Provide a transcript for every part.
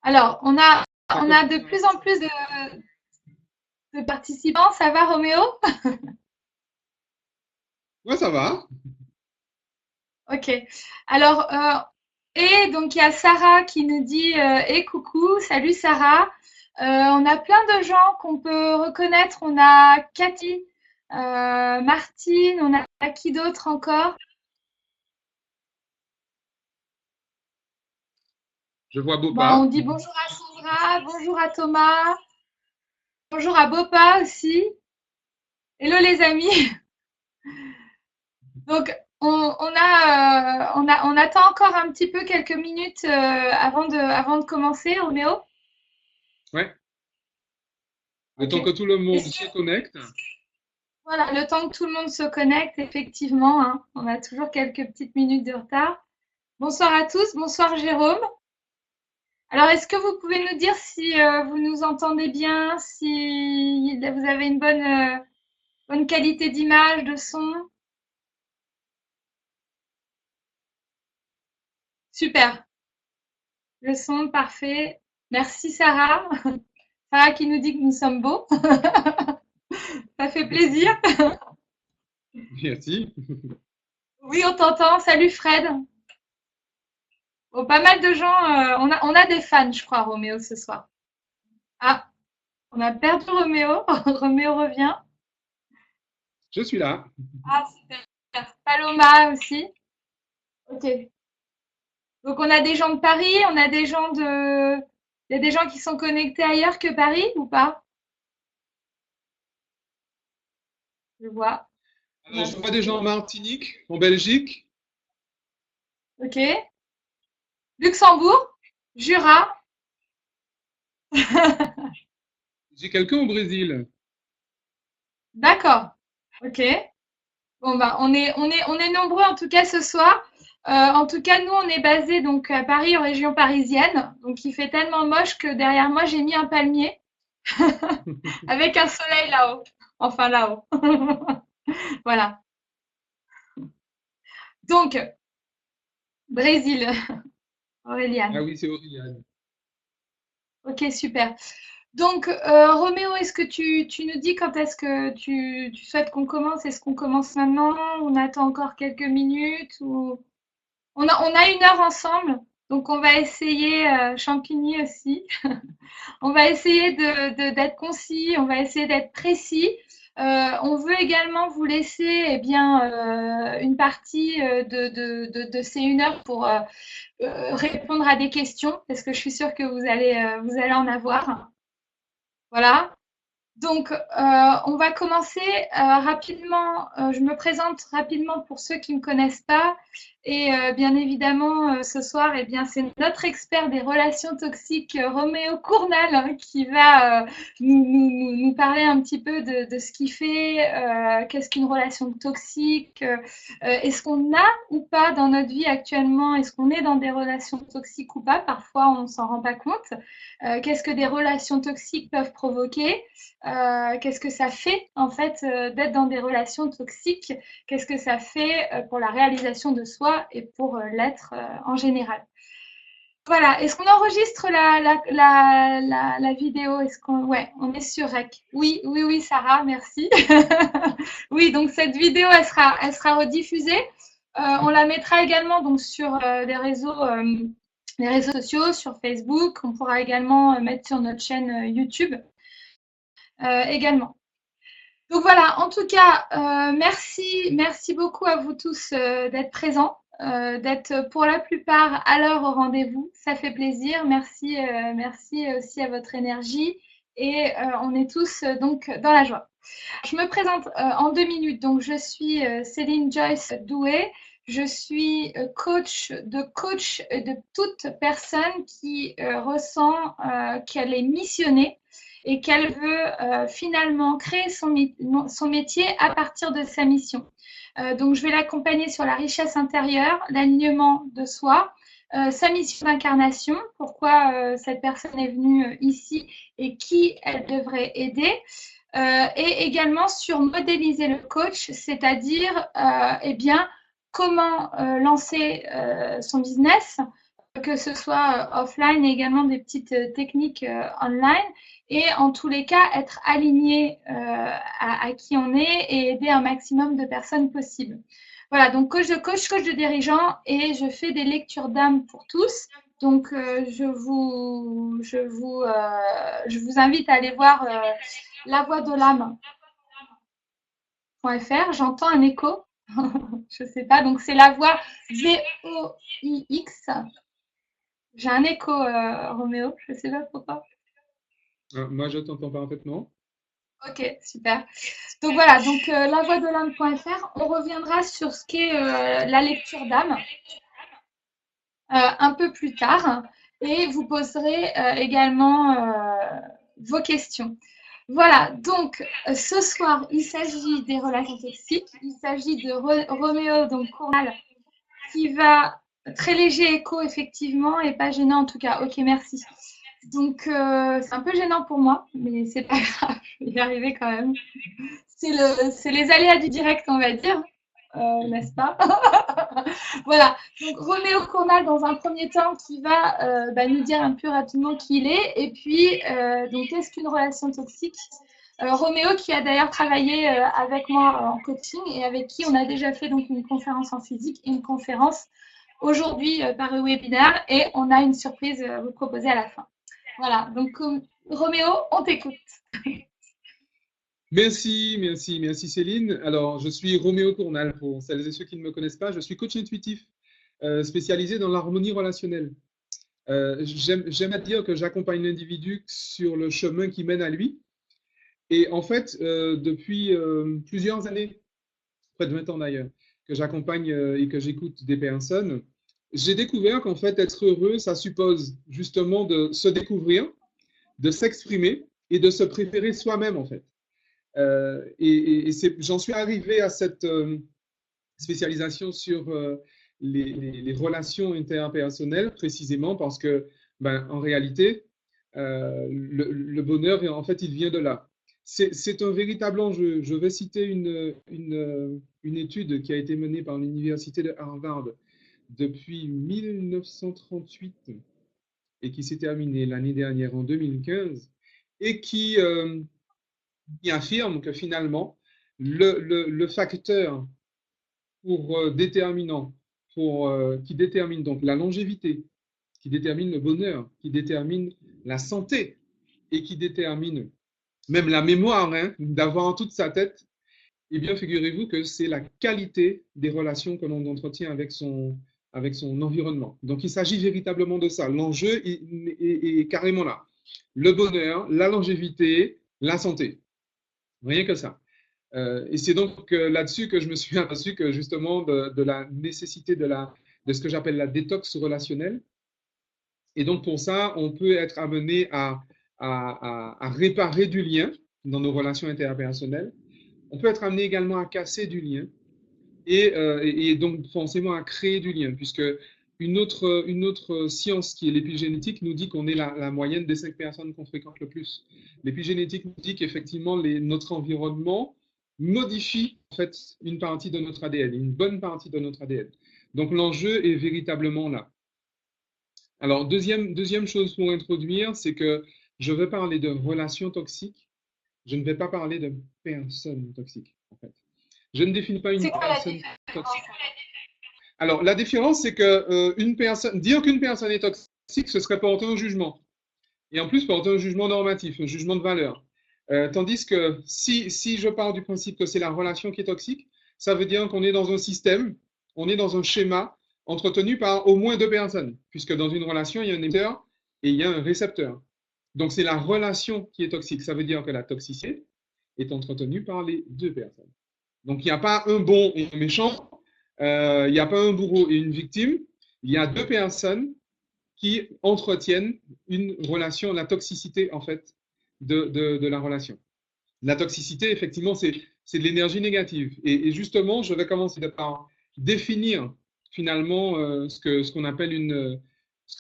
Alors, Ça on a de plus en commence. plus de participants. Ça va, Roméo? Ouais, ça va. Ok. Alors, et donc il y a Sarah qui nous dit et coucou, salut Sarah. On a plein de gens qu'on peut reconnaître. On a Cathy, Martine, on a qui d'autre encore? Je vois Bon, on Bopa. dit bonjour à Sandra, bonjour à Thomas, bonjour à Bopa aussi. Hello les amis. Donc on attend encore un petit peu quelques minutes avant de commencer, Roméo. Ouais. Le Ok. temps que tout le monde Est-ce se que connecte. voilà, le temps que tout le monde se connecte, effectivement, hein, on a toujours quelques petites minutes de retard. Bonsoir à tous, bonsoir Jérôme. Alors, est-ce que vous pouvez nous dire si vous nous entendez bien, si vous avez une bonne qualité d'image, de son? Super, le son parfait. Merci Sarah. Sarah qui nous dit que nous sommes beaux. Ça fait plaisir. Merci. Oui, on t'entend. Salut Fred. Bon, pas mal de gens. On a des fans, je crois, Roméo, ce soir. Ah, on a perdu Roméo. Roméo revient. Je suis là. Ah, super. Paloma aussi. Ok. Donc, on a des gens de Paris, on a des gens de. Il y a des gens qui sont connectés ailleurs que Paris ou pas? Je vois. On Alors, a- je vois des gens en Martinique, en Belgique. Ok. Luxembourg, Jura. J'ai quelqu'un au Brésil. D'accord. Ok. Bon, bah, on est nombreux en tout cas ce soir. En tout cas, nous, on est basé donc à Paris, en région parisienne. Donc, il fait tellement moche que derrière moi, j'ai mis un palmier avec un soleil là-haut. Enfin, là-haut. Voilà. Donc, Brésil, Ah Auréliane. oui, c'est Oriane. Ok, super. Donc, Roméo, est-ce que tu nous dis quand est-ce que tu souhaites qu'on commence? Est-ce qu'on commence maintenant? On attend encore quelques minutes ou... on a une heure ensemble, donc on va essayer, Champigny aussi, on va essayer d'être concis, on va essayer d'être précis. On veut également vous laisser eh bien, une partie de ces une heure pour répondre à des questions, parce que je suis sûre que vous allez en avoir. Voilà. Donc, on va commencer rapidement. Je me présente rapidement pour ceux qui ne me connaissent pas. Et bien évidemment, ce soir, eh bien, c'est notre expert des relations toxiques, Roméo Cournal, hein, qui va nous parler un petit peu de ce qu'il fait, qu'est-ce qu'une relation toxique, est-ce qu'on a ou pas dans notre vie actuellement, est-ce qu'on est dans des relations toxiques ou pas? Parfois, on ne s'en rend pas compte. Qu'est-ce que des relations toxiques peuvent provoquer? Qu'est-ce que ça fait en fait d'être dans des relations toxiques? Qu'est-ce que ça fait pour la réalisation de soi et pour l'être en général? Voilà, est-ce qu'on enregistre la vidéo? Est-ce qu'on... Ouais, on est sur Rec. Oui, oui, oui, Sarah, merci. Oui, donc cette vidéo, elle sera rediffusée. On la mettra également donc sur les réseaux sociaux, sur Facebook. On pourra également mettre sur notre chaîne YouTube également. Donc voilà, en tout cas, merci beaucoup à vous tous d'être présents, d'être pour la plupart à l'heure au rendez-vous. Ça fait plaisir. Merci aussi à votre énergie et on est tous donc dans la joie. Je me présente en 2 minutes. Donc je suis Céline Joyce Doué. Je suis coach de toute personne qui ressent qu'elle est missionnée et qu'elle veut finalement créer son métier à partir de sa mission. Donc, je vais l'accompagner sur la richesse intérieure, l'alignement de soi, sa mission d'incarnation, pourquoi cette personne est venue ici et qui elle devrait aider. Et également sur modéliser le coach, c'est-à-dire eh bien, comment lancer son business, que ce soit offline et également des petites techniques online. Et en tous les cas, être aligné à qui on est et aider un maximum de personnes possible. Voilà, donc coach de dirigeants et je fais des lectures d'âme pour tous. Donc je vous invite à aller voir la voix de l'âme.fr. J'entends un écho. Je sais pas, donc c'est la voix VOIX. J'ai un écho, Roméo, je sais pas pourquoi. Moi, je t'entends parfaitement. Ok, super. Donc voilà, donc lavoixdel'âme.fr, on reviendra sur ce qu'est la lecture d'âme un peu plus tard et vous poserez également vos questions. Voilà, donc ce soir, il s'agit des relations toxiques, il s'agit de Roméo, donc Cournal, qui va très léger écho effectivement et pas gênant en tout cas. Ok, merci. Donc c'est un peu gênant pour moi, mais c'est pas grave, je vais y arriver quand même. C'est les aléas du direct, on va dire, n'est-ce pas? Voilà. Donc Roméo Cournal dans un premier temps qui va nous dire un peu rapidement qui il est et puis donc qu'est-ce qu'une relation toxique. Roméo qui a d'ailleurs travaillé avec moi en coaching et avec qui on a déjà fait donc une conférence en physique et une conférence aujourd'hui par webinaire et on a une surprise à vous proposer à la fin. Voilà, donc Roméo, on t'écoute. Merci Céline. Alors, je suis Roméo Cournal, pour celles et ceux qui ne me connaissent pas. Je suis coach intuitif spécialisé dans l'harmonie relationnelle. J'aime à dire que j'accompagne l'individu sur le chemin qui mène à lui. Et en fait, depuis plusieurs années, près de 20 ans d'ailleurs, que j'accompagne et que j'écoute des personnes, j'ai découvert qu'en fait, être heureux, ça suppose justement de se découvrir, de s'exprimer et de se préférer soi-même en fait. J'en suis arrivé à cette spécialisation sur les relations interpersonnelles précisément parce que, en réalité, le bonheur, en fait, il vient de là. C'est un véritable enjeu. Je vais citer une étude qui a été menée par l'université de Harvard depuis 1938 et qui s'est terminée l'année dernière en 2015 et qui affirme que finalement, le facteur déterminant qui détermine donc la longévité, qui détermine le bonheur, qui détermine la santé et qui détermine même la mémoire d'avoir en toute sa tête, eh bien, figurez-vous que c'est la qualité des relations que l'on entretient avec son environnement. Donc, il s'agit véritablement de ça. L'enjeu est carrément là. Le bonheur, la longévité, la santé. Rien que ça. Et c'est donc là-dessus que je me suis aperçu que justement de la nécessité de ce que j'appelle la détox relationnelle. Et donc pour ça, on peut être amené à réparer du lien dans nos relations interpersonnelles. On peut être amené également à casser du lien et donc forcément à créer du lien, puisque une autre science qui est l'épigénétique nous dit qu'on est la moyenne des 5 personnes qu'on fréquente le plus. L'épigénétique nous dit qu'effectivement notre environnement modifie en fait une partie de notre ADN, une bonne partie de notre ADN. Donc l'enjeu est véritablement là. Alors deuxième chose pour introduire, c'est que je vais parler de relations toxiques. Je ne vais pas parler de personnes toxiques en fait. Je ne définis pas une personne toxique. Alors, la différence, c'est que dire qu'une personne est toxique, ce serait porter un jugement. Et en plus, porter un jugement normatif, un jugement de valeur. Tandis que si je pars du principe que c'est la relation qui est toxique, ça veut dire qu'on est dans un système, on est dans un schéma entretenu par au moins 2 personnes, puisque dans une relation, il y a un émetteur et il y a un récepteur. Donc, c'est la relation qui est toxique. Ça veut dire que la toxicité est entretenue par les 2 personnes. Donc, il n'y a pas un bon et un méchant, il n'y a pas un bourreau et une victime, il y a 2 personnes qui entretiennent une relation, la toxicité en fait de la relation. La toxicité, effectivement, c'est de l'énergie négative. Et justement, je vais commencer par définir finalement ce que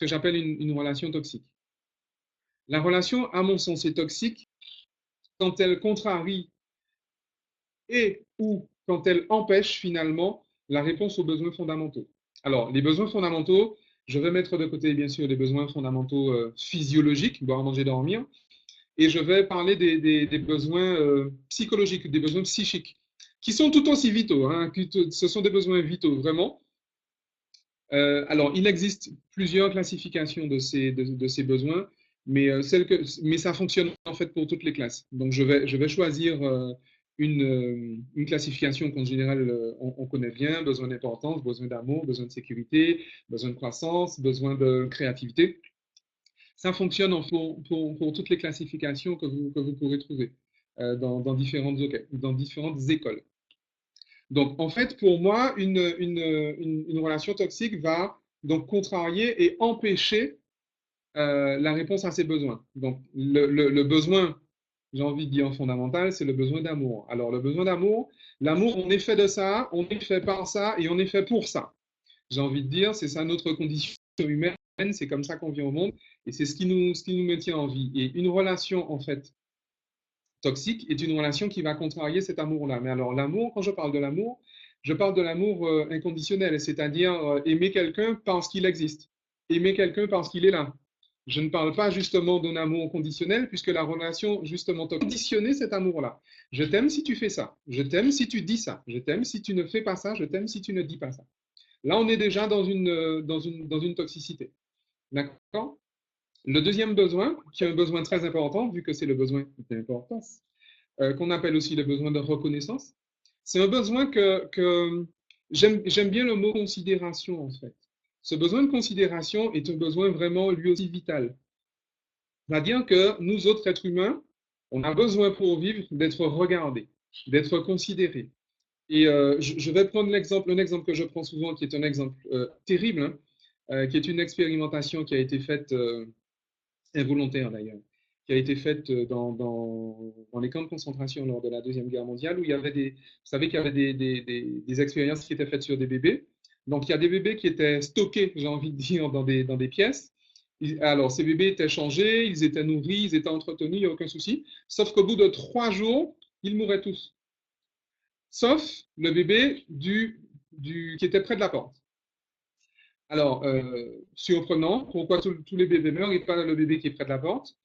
j'appelle une relation toxique. La relation, à mon sens, est toxique quand elle contrarie et ou quand elle empêche finalement la réponse aux besoins fondamentaux. Alors, les besoins fondamentaux, Je vais mettre de côté, bien sûr, les besoins fondamentaux physiologiques, boire, manger, dormir, et je vais parler des besoins psychologiques, des besoins psychiques, qui sont tout aussi vitaux, hein, ce sont des besoins vitaux, vraiment. Alors, il existe plusieurs classifications de ces besoins, mais, mais ça fonctionne en fait pour toutes les classes. Donc, je vais choisir une classification qu'en général on connaît bien: besoin d'importance, besoin d'amour, besoin de sécurité, besoin de croissance, besoin de créativité. Ça fonctionne pour toutes les classifications que vous pourrez trouver dans différentes écoles. Donc, en fait, pour moi, une relation toxique va donc contrarier et empêcher la réponse à ses besoins. Donc, le besoin, j'ai envie de dire fondamental, c'est le besoin d'amour. Alors, le besoin d'amour, l'amour, on est fait de ça, on est fait par ça et on est fait pour ça. J'ai envie de dire, c'est ça notre condition humaine, c'est comme ça qu'on vient au monde et c'est ce qui nous maintient en vie. Et une relation, en fait, toxique est une relation qui va contrarier cet amour-là. Mais alors, l'amour, quand je parle de l'amour, je parle de l'amour inconditionnel, c'est-à-dire aimer quelqu'un parce qu'il existe, aimer quelqu'un parce qu'il est là. Je ne parle pas justement d'un amour conditionnel, puisque la relation, justement, t'a conditionné cet amour-là. Je t'aime si tu fais ça, je t'aime si tu dis ça, je t'aime si tu ne fais pas ça, je t'aime si tu ne dis pas ça. Là, on est déjà dans une toxicité. D'accord? Le deuxième besoin, qui est un besoin très important, vu que c'est le besoin d'importance, qu'on appelle aussi le besoin de reconnaissance, c'est un besoin que j'aime bien le mot considération, en fait. Ce besoin de considération est un besoin vraiment lui aussi vital. C'est-à-dire que nous autres êtres humains, on a besoin pour vivre d'être regardés, d'être considérés. Et je vais prendre un exemple que je prends souvent, qui est un exemple terrible, hein, qui est une expérimentation qui a été faite involontaire d'ailleurs, qui a été faite dans les camps de concentration lors de la Deuxième Guerre mondiale, où il y avait vous savez qu'il y avait des expériences qui étaient faites sur des bébés. Donc, il y a des bébés qui étaient stockés, j'ai envie de dire, dans des pièces. Alors, ces bébés étaient changés, ils étaient nourris, ils étaient entretenus, il n'y a aucun souci. Sauf qu'au bout de 3 jours, ils mouraient tous. Sauf le bébé qui était près de la porte. Alors, surprenant, pourquoi tous les bébés meurent et pas le bébé qui est près de la porte?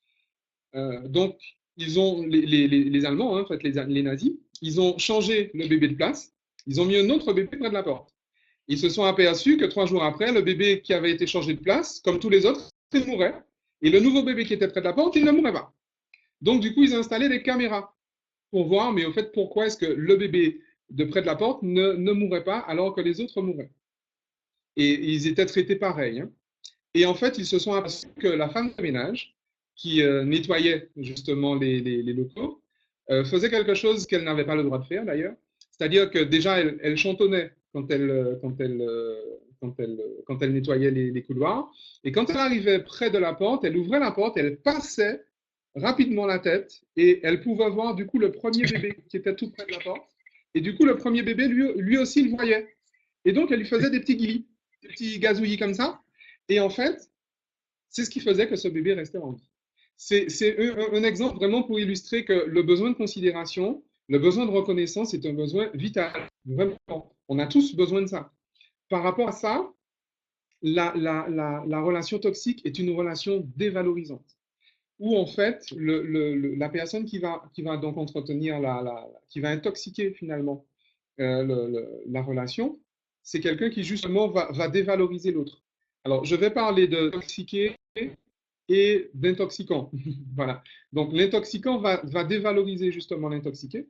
Donc, ils ont, les Allemands, hein, en fait, les nazis, ils ont changé le bébé de place, ils ont mis un autre bébé près de la porte. Ils se sont aperçus que 3 jours après, le bébé qui avait été changé de place, comme tous les autres, il mourait. Et le nouveau bébé qui était près de la porte, il ne mourait pas. Donc, du coup, ils ont installé des caméras pour voir, mais au fait, pourquoi est-ce que le bébé de près de la porte ne mourait pas alors que les autres mouraient? Et ils étaient traités pareil, hein. Et en fait, ils se sont aperçus que la femme de ménage, qui nettoyait justement les locaux, faisait quelque chose qu'elle n'avait pas le droit de faire d'ailleurs. C'est-à-dire que déjà, elle chantonnait quand elle nettoyait les couloirs. Et quand elle arrivait près de la porte, elle ouvrait la porte, elle passait rapidement la tête et elle pouvait voir du coup le premier bébé qui était tout près de la porte. Et du coup, le premier bébé, lui aussi, le voyait. Et donc, elle lui faisait des petits guilis, des petits gazouillis comme ça. Et en fait, c'est ce qui faisait que ce bébé restait en vie. C'est un exemple vraiment pour illustrer que le besoin de considération, le besoin de reconnaissance est un besoin vital. Vraiment. On a tous besoin de ça. Par rapport à ça, la relation toxique est une relation dévalorisante, où en fait, la personne qui va donc entretenir, qui va intoxiquer finalement la relation, c'est quelqu'un qui justement va dévaloriser l'autre. Alors, je vais parler de toxiquer et d'intoxicant. Voilà. Donc, l'intoxicant va dévaloriser justement l'intoxiqué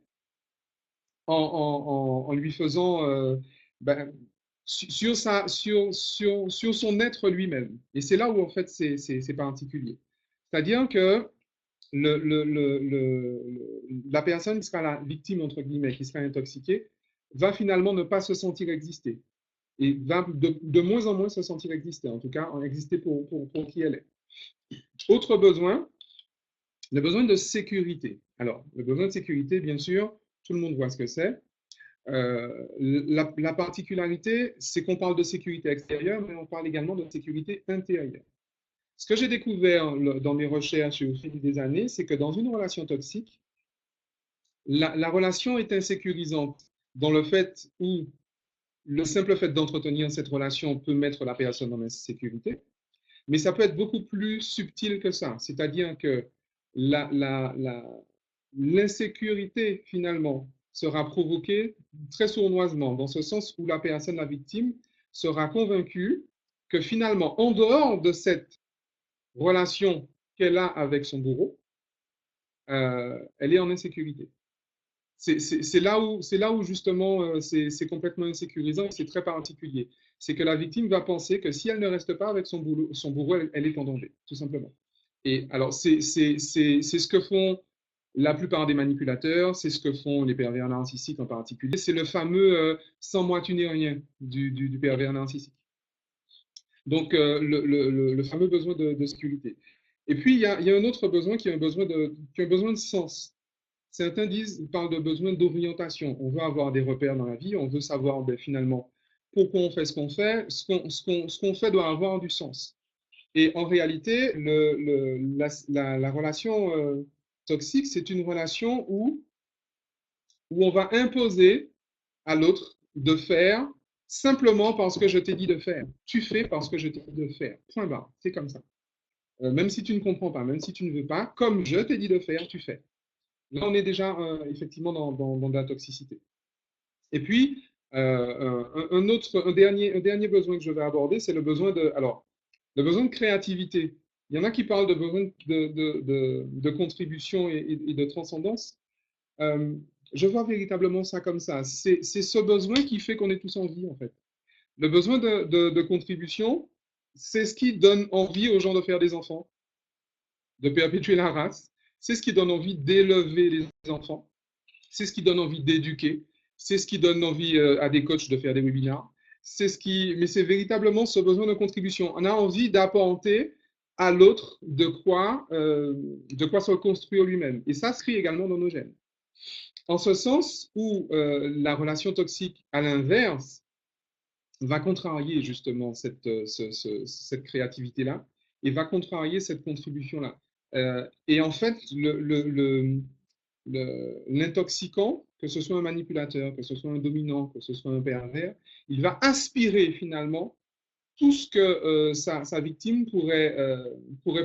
en lui faisant ben, sur son être lui-même. Et c'est là où, en fait, c'est particulier. C'est-à-dire que la personne qui sera la victime, entre guillemets, qui sera intoxiquée, va finalement ne pas se sentir exister. Et va de moins en moins se sentir exister, en tout cas, exister pour qui elle est. Autre besoin, le besoin de sécurité. Alors, le besoin de sécurité, bien sûr, tout le monde voit ce que c'est. La particularité, c'est qu'on parle de sécurité extérieure, mais on parle également de sécurité intérieure. Ce que j'ai découvert dans mes recherches et au fil des années, c'est que dans une relation toxique, la relation est insécurisante dans le fait où le simple fait d'entretenir cette relation peut mettre la personne en insécurité, mais ça peut être beaucoup plus subtil que ça. C'est-à-dire que l'insécurité, finalement, sera provoquée très sournoisement, dans ce sens où la personne, la victime, sera convaincue que finalement, en dehors de cette relation qu'elle a avec son bourreau, elle est en insécurité. C'est là où justement c'est complètement insécurisant et c'est très particulier. C'est que la victime va penser que si elle ne reste pas avec son bourreau, elle est en danger, tout simplement. Et alors, c'est ce que font la plupart des manipulateurs, c'est ce que font les pervers narcissiques en particulier. C'est le fameux sans moi tu n'es rien du pervers narcissique. Donc, le fameux besoin de sécurité. Et puis, il y a un autre besoin qui est un besoin de sens. Certains parlent de besoin d'orientation. On veut avoir des repères dans la vie, on veut savoir finalement pourquoi on fait ce qu'on fait. Ce qu'on fait doit avoir du sens. Et en réalité, la relation toxique, c'est une relation où on va imposer à l'autre de faire simplement parce que je t'ai dit de faire. Tu fais parce que je t'ai dit de faire. Point barre. C'est comme ça. Même si tu ne comprends pas, même si tu ne veux pas, comme je t'ai dit de faire, tu fais. Là, on est déjà effectivement dans de la toxicité. Et puis, un dernier besoin que je vais aborder, c'est le besoin le besoin de créativité. Il y en a qui parlent de besoin de contribution et de transcendance. Je vois véritablement ça comme ça. C'est ce besoin qui fait qu'on est tous en vie, en fait. Le besoin de contribution, c'est ce qui donne envie aux gens de faire des enfants, de perpétuer la race. C'est ce qui donne envie d'élever les enfants. C'est ce qui donne envie d'éduquer. C'est ce qui donne envie à des coachs de faire des webinars. Mais c'est véritablement ce besoin de contribution. On a envie d'apporter à l'autre de quoi se construire lui-même. Et ça se crie également dans nos gènes. En ce sens où la relation toxique, à l'inverse, va contrarier justement cette créativité-là et va contrarier cette contribution-là. Et en fait, l'intoxicant, que ce soit un manipulateur, que ce soit un dominant, que ce soit un pervers, il va aspirer finalement tout ce que sa victime pourrait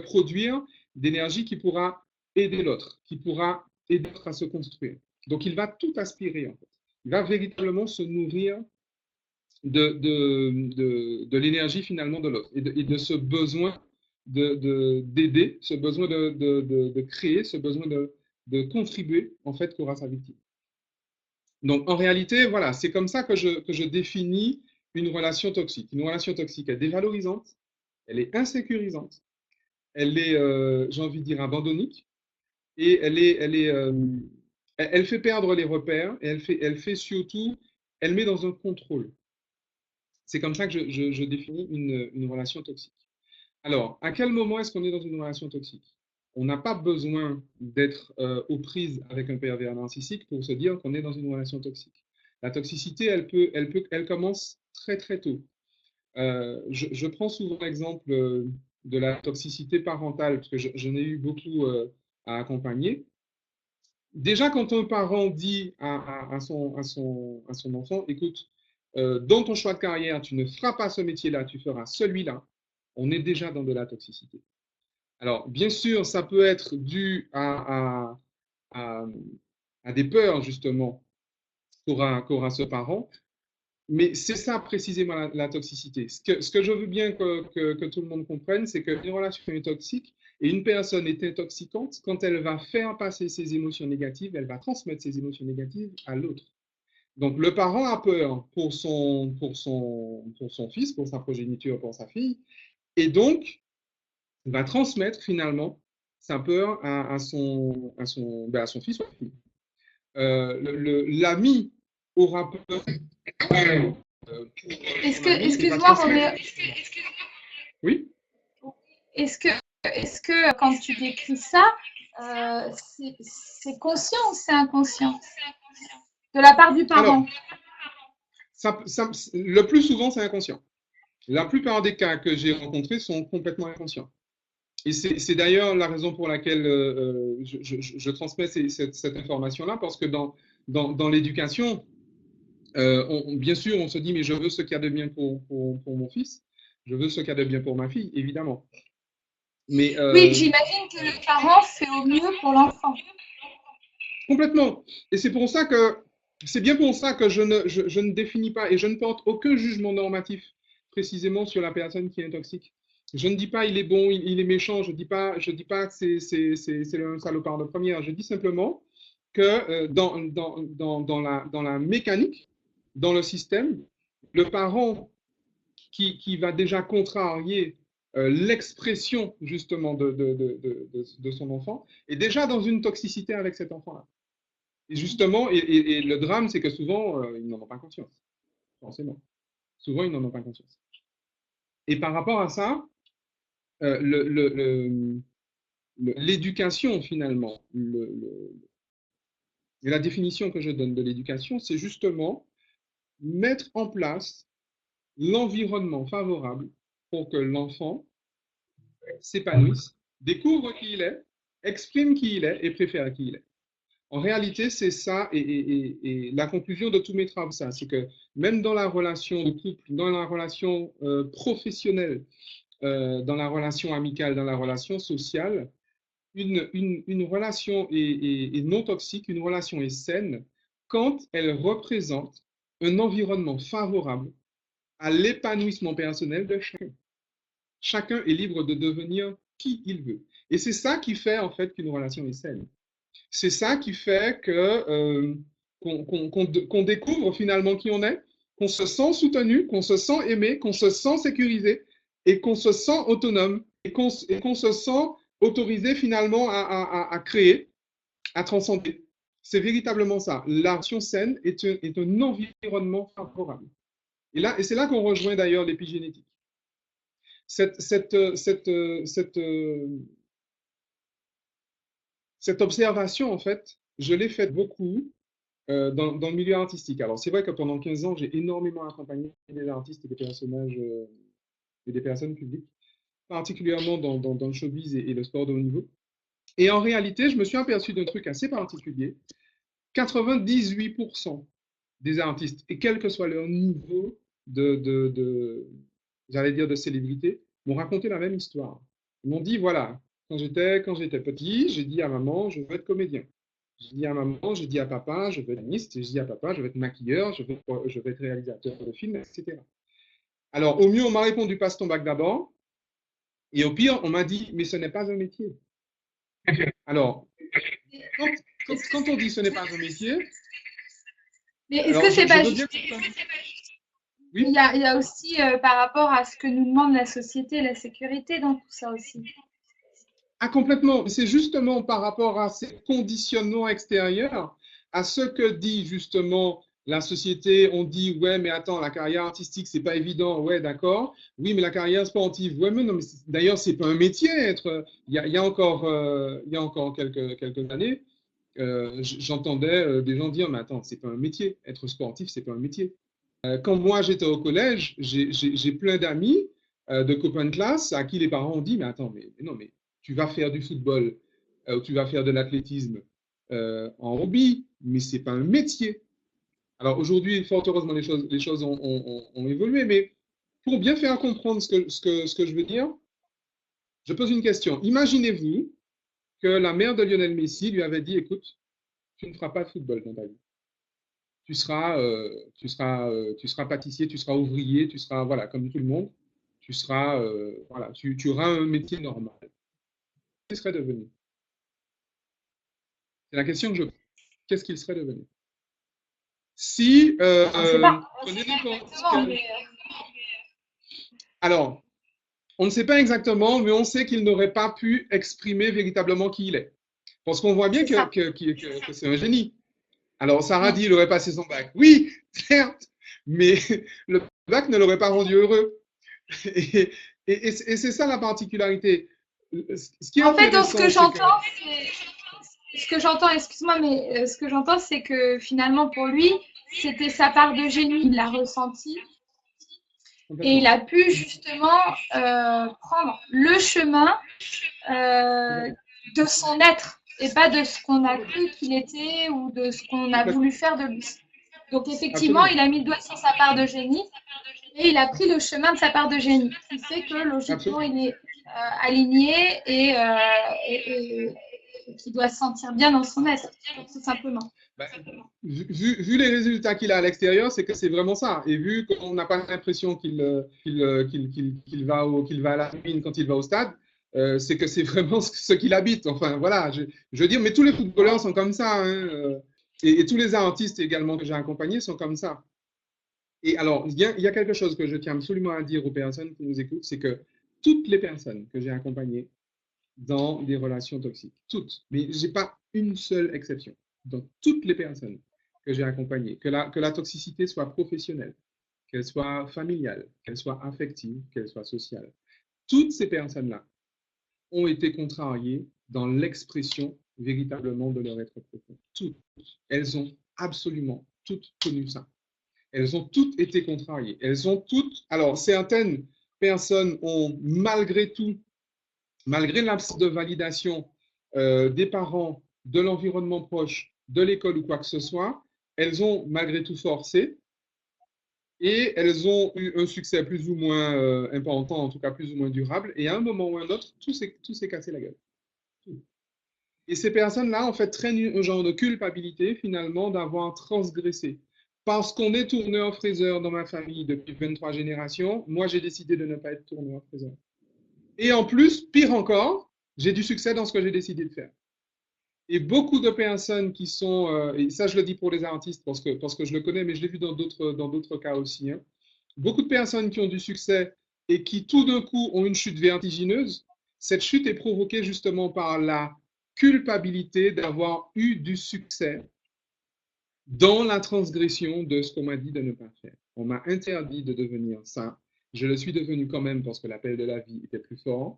produire d'énergie qui pourra aider l'autre, qui pourra aider l'autre à se construire. Donc il va tout aspirer en fait. Il va véritablement se nourrir de l'énergie finalement de l'autre et de ce besoin d'aider, ce besoin de créer, ce besoin de contribuer en fait qu'aura sa victime. Donc en réalité, voilà, c'est comme ça que je définis une relation toxique. Une relation toxique est dévalorisante, elle est insécurisante, elle est, j'ai envie de dire, abandonnique, et elle fait perdre les repères, et elle fait surtout, elle met dans un contrôle. C'est comme ça que je définis une relation toxique. Alors, à quel moment est-ce qu'on est dans une relation toxique? On n'a pas besoin d'être aux prises avec un pervers narcissique pour se dire qu'on est dans une relation toxique. La toxicité, elle commence très très tôt. Je prends souvent l'exemple de la toxicité parentale, parce que je n'ai eu beaucoup à accompagner. Déjà, quand un parent dit à son enfant, écoute, dans ton choix de carrière, tu ne feras pas ce métier-là, tu feras celui-là, on est déjà dans de la toxicité. Alors, bien sûr, ça peut être dû à des peurs, justement, qu'aura ce parent, mais c'est ça précisément la toxicité. Ce que je veux bien que tout le monde comprenne, c'est qu'une relation est toxique et une personne est intoxicante quand elle va faire passer ses émotions négatives, elle va transmettre ses émotions négatives à l'autre. Donc le parent a peur pour son fils, pour sa progéniture, pour sa fille, et donc va transmettre finalement sa peur à son fils ou à sa fille. L'ami aura peur. Excuse-moi, Roméo. Oui. Est-ce que quand tu décris ça, c'est conscient ou c'est inconscient de la part du parent? Alors, le plus souvent, c'est inconscient. La plupart des cas que j'ai rencontrés sont complètement inconscients. Et c'est d'ailleurs la raison pour laquelle je transmets cette information-là, parce que dans l'éducation, Bien sûr, on se dit, mais je veux ce qu'il y a de bien pour mon fils, je veux ce qu'il y a de bien pour ma fille, évidemment. Mais Oui, j'imagine que le parent fait au mieux pour l'enfant. complètement. Et c'est bien pour ça que je ne définis pas et je ne porte aucun jugement normatif précisément sur la personne qui est toxique. Je ne dis pas il est bon, il est méchant, je dis pas que c'est un salopard de première. Je dis simplement que dans la mécanique, dans le système, le parent qui va déjà contrarier l'expression justement de son enfant est déjà dans une toxicité avec cet enfant-là. Et justement, et le drame, c'est que souvent, ils n'en ont pas conscience, forcément. Souvent, ils n'en ont pas conscience. Et par rapport à ça, l'éducation, finalement, la définition que je donne de l'éducation, c'est justement mettre en place l'environnement favorable pour que l'enfant s'épanouisse, découvre qui il est, exprime qui il est et préfère qui il est. En réalité, c'est ça, et la conclusion de tous mes travaux, ça, c'est que même dans la relation de couple, dans la relation professionnelle, dans la relation amicale, dans la relation sociale, une relation est non toxique, une relation est saine quand elle représente un environnement favorable à l'épanouissement personnel de chacun. Chacun est libre de devenir qui il veut. Et c'est ça qui fait en fait qu'une relation est saine. C'est ça qui fait qu'on découvre finalement qui on est, qu'on se sent soutenu, qu'on se sent aimé, qu'on se sent sécurisé et qu'on se sent autonome et qu'on se sent autorisé finalement à créer, à transcender. C'est véritablement ça. La relation saine est un environnement favorable. Et c'est là qu'on rejoint d'ailleurs l'épigénétique. Cette observation, en fait, je l'ai faite beaucoup dans le milieu artistique. Alors, c'est vrai que pendant 15 ans, j'ai énormément accompagné des artistes et des personnages et des personnes publiques, particulièrement dans le showbiz et le sport de haut niveau. Et en réalité, je me suis aperçu d'un truc assez particulier. 98% des artistes, et quel que soit leur niveau j'allais dire de célébrité, m'ont raconté la même histoire. Ils m'ont dit, voilà, quand j'étais petit, j'ai dit à maman, je veux être comédien. J'ai dit à maman, j'ai dit à papa, je veux être pianiste, j'ai dit à papa, je veux être maquilleur, je veux être réalisateur de films, etc. Alors, au mieux, on m'a répondu, passe ton bac d'abord. Et au pire, on m'a dit, mais ce n'est pas un métier. Alors, quand on dit ce n'est pas un métier, mais est-ce que c'est pas juste... Oui. Il y a aussi par rapport à ce que nous demande la société, la sécurité dans tout ça aussi. Ah, complètement. C'est justement par rapport à ces conditionnements extérieurs, à ce que dit justement la société. On dit, ouais, mais attends, la carrière artistique, c'est pas évident. Ouais, d'accord. Oui, mais la carrière sportive, ouais, mais non, mais d'ailleurs, c'est pas un métier. Il y a encore quelques années, j'entendais des gens dire, mais attends, c'est pas un métier. Être sportif, c'est pas un métier. Quand moi j'étais au collège, j'ai plein d'amis, de copains de classe à qui les parents ont dit, mais attends, mais non, mais tu vas faire du football, tu vas faire de l'athlétisme en hobby, mais c'est pas un métier. Alors aujourd'hui, fort heureusement, les choses ont évolué, mais pour bien faire comprendre ce que je veux dire, je pose une question. Imaginez-vous que la mère de Lionel Messi lui avait dit, écoute, tu ne feras pas de football dans ta vie. Tu seras pâtissier, tu seras ouvrier, tu seras, voilà, comme tout le monde, voilà, tu auras un métier normal. Qu'est-ce qu'il serait devenu? C'est la question que je pose. Qu'est-ce qu'il serait devenu? Si, prenez n'importe quel... Alors, on ne sait pas exactement, mais on sait qu'il n'aurait pas pu exprimer véritablement qui il est. Parce qu'on voit bien que c'est un génie. Alors, Sarah dit, il aurait passé son bac. Oui, certes, mais le bac ne l'aurait pas rendu heureux. Et c'est ça la particularité. En fait, dans ce que j'entends, excuse-moi, mais ce que j'entends, c'est que finalement, pour lui, c'était sa part de génie, il l'a ressenti. Et il a pu justement prendre le chemin de son être et pas de ce qu'on a cru qu'il était ou de ce qu'on a voulu faire de lui. Donc effectivement, Absolument. il a mis le doigt sur sa part de génie et il a pris le chemin de sa part de génie, ce qui fait que logiquement, Absolument. il est aligné et qu'il doit se sentir bien dans son être, tout simplement. Ben, vu les résultats qu'il a à l'extérieur, c'est que c'est vraiment ça. Et vu qu'on n'a pas l'impression qu'il va à la ruine quand il va au stade, c'est que c'est vraiment ce qu'il habite. Enfin, voilà, je veux dire, mais tous les footballeurs sont comme ça, hein, et tous les artistes également que j'ai accompagnés sont comme ça. Et alors, il y a quelque chose que je tiens absolument à dire aux personnes qui nous écoutent, c'est que toutes les personnes que j'ai accompagnées dans des relations toxiques, toutes, mais je n'ai pas une seule exception, donc toutes les personnes que j'ai accompagnées, que la toxicité soit professionnelle, qu'elle soit familiale, qu'elle soit affective, qu'elle soit sociale, toutes ces personnes-là ont été contrariées dans l'expression véritablement de leur être profond. Toutes. Elles ont absolument toutes connu ça. Elles ont toutes été contrariées. Elles ont toutes. Alors, certaines personnes ont, malgré tout, malgré l'absence de validation des parents, de l'environnement proche, de l'école ou quoi que ce soit, elles ont malgré tout forcé et elles ont eu un succès plus ou moins important, en tout cas plus ou moins durable. Et à un moment ou à un autre, tout s'est cassé la gueule. Et ces personnes-là, en fait, traînent un genre de culpabilité, finalement, d'avoir transgressé. Parce qu'on est tourneur-fraiseur dans ma famille depuis 23 générations, moi, j'ai décidé de ne pas être tourneur-fraiseur. Et en plus, pire encore, j'ai du succès dans ce que j'ai décidé de faire. Et beaucoup de personnes qui sont, et ça je le dis pour les artistes parce que je le connais, mais je l'ai vu dans d'autres cas aussi, hein. Beaucoup de personnes qui ont du succès et qui tout d'un coup ont une chute vertigineuse, cette chute est provoquée justement par la culpabilité d'avoir eu du succès dans la transgression de ce qu'on m'a dit de ne pas faire. On m'a interdit de devenir ça. Je le suis devenu quand même parce que l'appel de la vie était plus fort.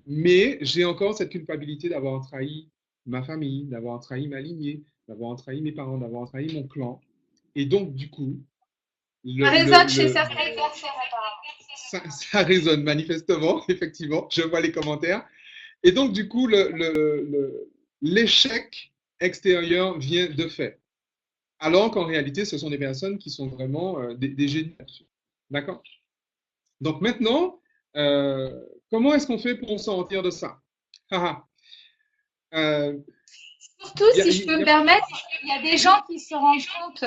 Mais j'ai encore cette culpabilité d'avoir trahi ma famille, d'avoir trahi ma lignée, d'avoir trahi mes parents, d'avoir trahi mon clan. Et donc, du coup, Ça le, le, résonne chez le, certaines personnes, apparemment. ça résonne manifestement, effectivement. Je vois les commentaires. Et donc, du coup, l'échec extérieur vient de fait. Alors qu'en réalité, ce sont des personnes qui sont vraiment des génies là-dessus. D'accord? Donc maintenant, comment est-ce qu'on fait pour s'en sortir de ça? euh, Surtout, y a, si je peux y me a, permettre, il y a des gens qui se rendent compte.